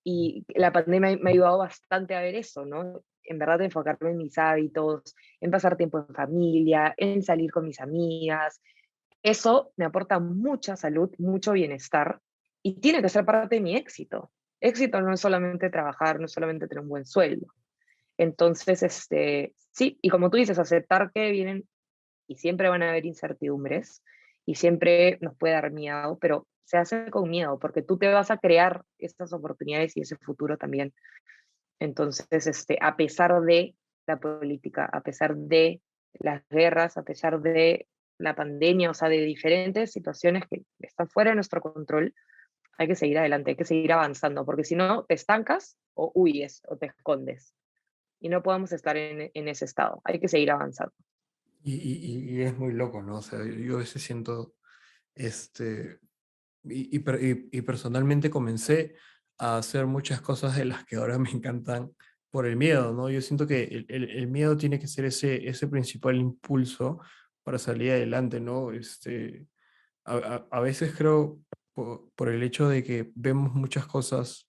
Y la pandemia me ha ayudado bastante a ver eso, ¿no? En verdad, de enfocarme en mis hábitos, en pasar tiempo en familia, en salir con mis amigas. Eso me aporta mucha salud, mucho bienestar y tiene que ser parte de mi éxito. Éxito no es solamente trabajar, no es solamente tener un buen sueldo. Entonces, sí, y como tú dices, aceptar que vienen y siempre van a haber incertidumbres y siempre nos puede dar miedo, pero se hace con miedo porque tú te vas a crear estas oportunidades y ese futuro también. Entonces, a pesar de la política, a pesar de las guerras, a pesar de la pandemia, o sea, de diferentes situaciones que están fuera de nuestro control, hay que seguir adelante, hay que seguir avanzando, porque si no, te estancas o huyes o te escondes. Y no podemos estar en ese estado, hay que seguir avanzando. Y es muy loco, ¿no? O sea, yo a veces siento, este, y personalmente comencé a hacer muchas cosas de las que ahora me encantan por el miedo, ¿no? Yo siento que el miedo tiene que ser ese principal impulso para salir adelante, ¿no? A veces creo, por el hecho de que vemos muchas cosas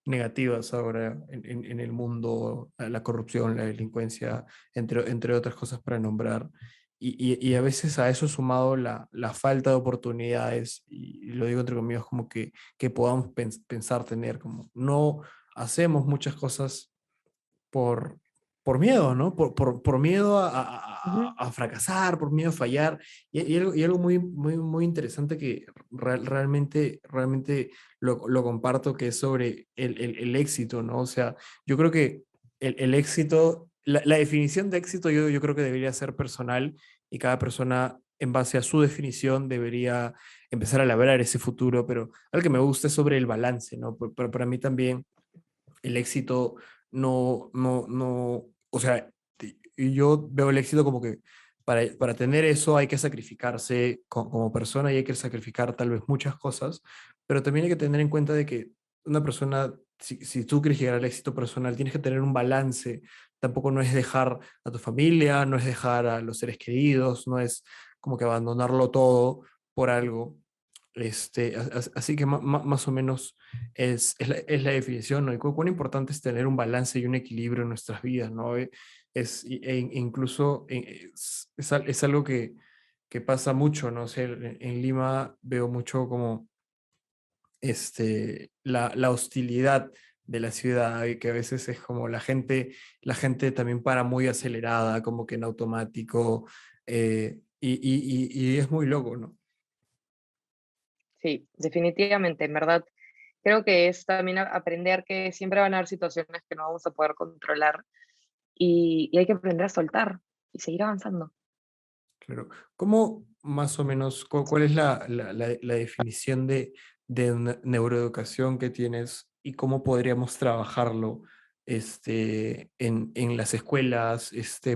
negativas ahora en el mundo, la corrupción, la delincuencia, entre otras cosas para nombrar, y a veces a eso sumado la falta de oportunidades, y lo digo entre comillas, como que podamos pensar tener, como no hacemos muchas cosas por, por miedo, ¿no? Por miedo Ujú, a fracasar, por miedo a fallar. Y algo muy interesante que realmente lo comparto, que es sobre el éxito, ¿no? O sea, yo creo que el éxito, la definición de éxito yo creo que debería ser personal y cada persona en base a su definición debería empezar a labrar ese futuro, pero algo que me gusta es sobre el balance, ¿no? Pero para mí también el éxito no, o sea, y yo veo el éxito como que para tener eso hay que sacrificarse como persona y hay que sacrificar tal vez muchas cosas, pero también hay que tener en cuenta de que una persona, si tú quieres llegar al éxito personal, tienes que tener un balance. Tampoco no es dejar a tu familia, no es dejar a los seres queridos, no es como que abandonarlo todo por algo. Así que más o menos es la definición, ¿no? Y cuán importante es tener un balance y un equilibrio en nuestras vidas, ¿no? Incluso es algo que pasa mucho, ¿no? O sea, en Lima veo mucho como la hostilidad de la ciudad y que a veces es como la gente también para muy acelerada, como que en automático, y es muy loco, ¿no? sí, definitivamente, en verdad. Creo que es también aprender que siempre van a haber situaciones que no vamos a poder controlar y hay que aprender a soltar y seguir avanzando. Claro. ¿Cómo más o menos, cuál es la definición de una neuroeducación que tienes y cómo podríamos trabajarlo en las escuelas,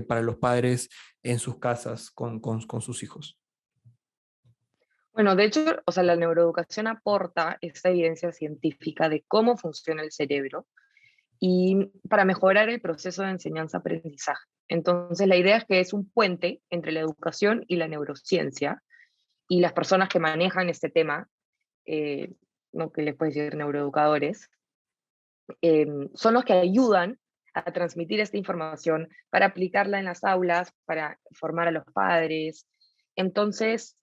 para los padres en sus casas con sus hijos? Bueno, de hecho, o sea, la neuroeducación aporta esta evidencia científica de cómo funciona el cerebro y para mejorar el proceso de enseñanza-aprendizaje. Entonces, la idea es que es un puente entre la educación y la neurociencia y las personas que manejan este tema, eh, no que les puedes decir neuroeducadores, son los que ayudan a transmitir esta información para aplicarla en las aulas, para formar a los padres. Entonces,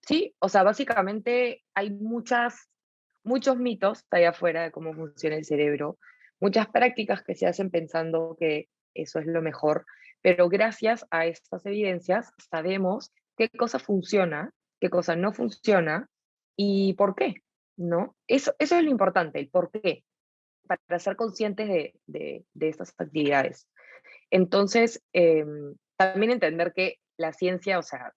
sí, o sea, básicamente hay muchos mitos allá afuera de cómo funciona el cerebro, muchas prácticas que se hacen pensando que eso es lo mejor, pero gracias a estas evidencias sabemos qué cosa funciona, qué cosa no funciona y por qué, ¿no? Eso es lo importante, el por qué, para ser conscientes de estas actividades. Entonces, también entender que la ciencia, o sea,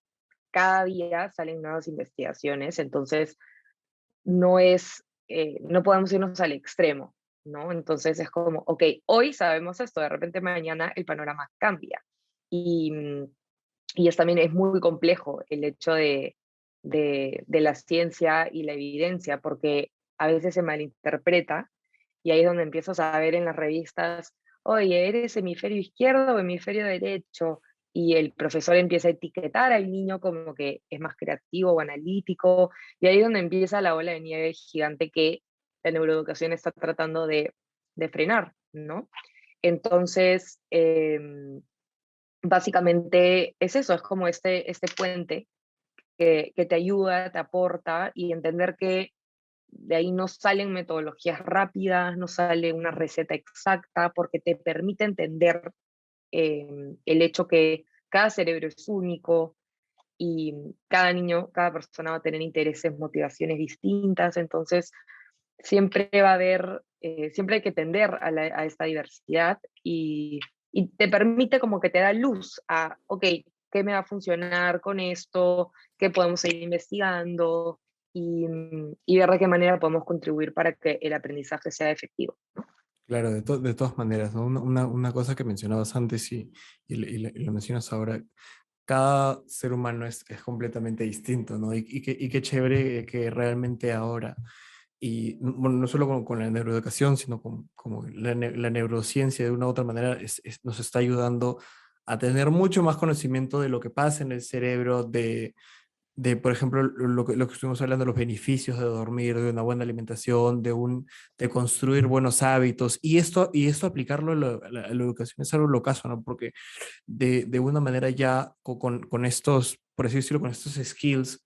cada día salen nuevas investigaciones, entonces no podemos irnos al extremo, ¿no? Entonces es como, ok, hoy sabemos esto, de repente mañana el panorama cambia. Y, y también es muy complejo el hecho de la ciencia y la evidencia, porque a veces se malinterpreta y ahí es donde empiezas a ver en las revistas, oye, ¿eres hemisferio izquierdo o hemisferio derecho? Y el profesor empieza a etiquetar al niño como que es más creativo o analítico, y ahí es donde empieza la ola de nieve gigante que la neuroeducación está tratando de frenar, ¿no? Entonces, básicamente es eso, es como este puente que te ayuda, te aporta y entender que de ahí no salen metodologías rápidas, no sale una receta exacta, porque te permite entender el hecho que cada cerebro es único y cada niño, cada persona va a tener intereses, motivaciones distintas, entonces siempre va a haber, siempre hay que tender a esta diversidad y te permite como que te da luz a, ok, qué me va a funcionar con esto, qué podemos seguir investigando y ver de qué manera podemos contribuir para que el aprendizaje sea efectivo. Claro, de todas maneras, ¿no? Una cosa que mencionabas antes y lo mencionas ahora, cada ser humano es completamente distinto, ¿no? Y qué chévere que realmente ahora, y bueno, no solo con la neuroeducación, sino con como la neurociencia de una u otra manera nos está ayudando a tener mucho más conocimiento de lo que pasa en el cerebro, por ejemplo, lo que estuvimos hablando, los beneficios de dormir, de una buena alimentación, de construir buenos hábitos, y esto aplicarlo a la educación es algo locazo, ¿no? Porque de una manera ya con estos, por así decirlo, con estos skills,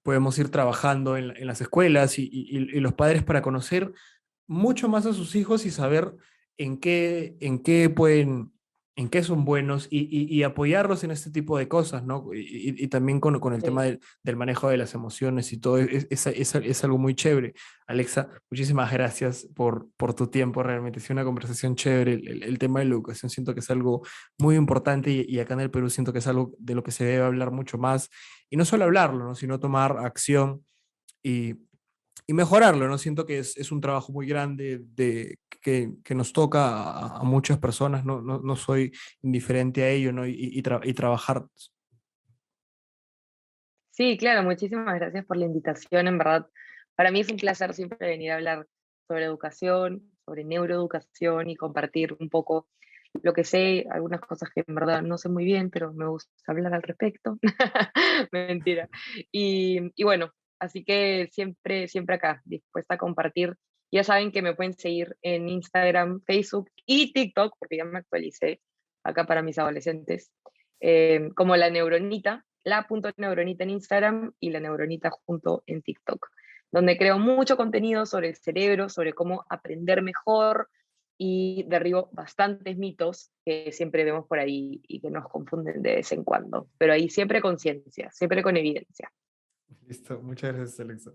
podemos ir trabajando en las escuelas y los padres para conocer mucho más a sus hijos y saber en qué pueden, en qué son buenos y apoyarlos en este tipo de cosas, ¿no? Y también con el tema Sí. del manejo de las emociones y todo, es algo muy chévere. Alexa, muchísimas gracias por tu tiempo, realmente ha sido una conversación chévere. El tema de la educación siento que es algo muy importante y acá en el Perú siento que es algo de lo que se debe hablar mucho más y no solo hablarlo, ¿no? Sino tomar acción y, y mejorarlo, ¿no? Siento que es un trabajo muy grande que nos toca a muchas personas, no soy indiferente a ello, ¿no? Y trabajar. Sí, claro, muchísimas gracias por la invitación, en verdad. Para mí es un placer siempre venir a hablar sobre educación, sobre neuroeducación y compartir un poco lo que sé, algunas cosas que en verdad no sé muy bien, pero me gusta hablar al respecto. Mentira. Y bueno, así que siempre, siempre acá, dispuesta a compartir. Ya saben que me pueden seguir en Instagram, Facebook y TikTok, porque ya me actualicé acá para mis adolescentes, como la neuronita, la punto neuronita en Instagram y la neuronita junto en TikTok, donde creo mucho contenido sobre el cerebro, sobre cómo aprender mejor y derribo bastantes mitos que siempre vemos por ahí y que nos confunden de vez en cuando, pero ahí siempre con ciencia, siempre con evidencia. Listo, muchas gracias, Alexa.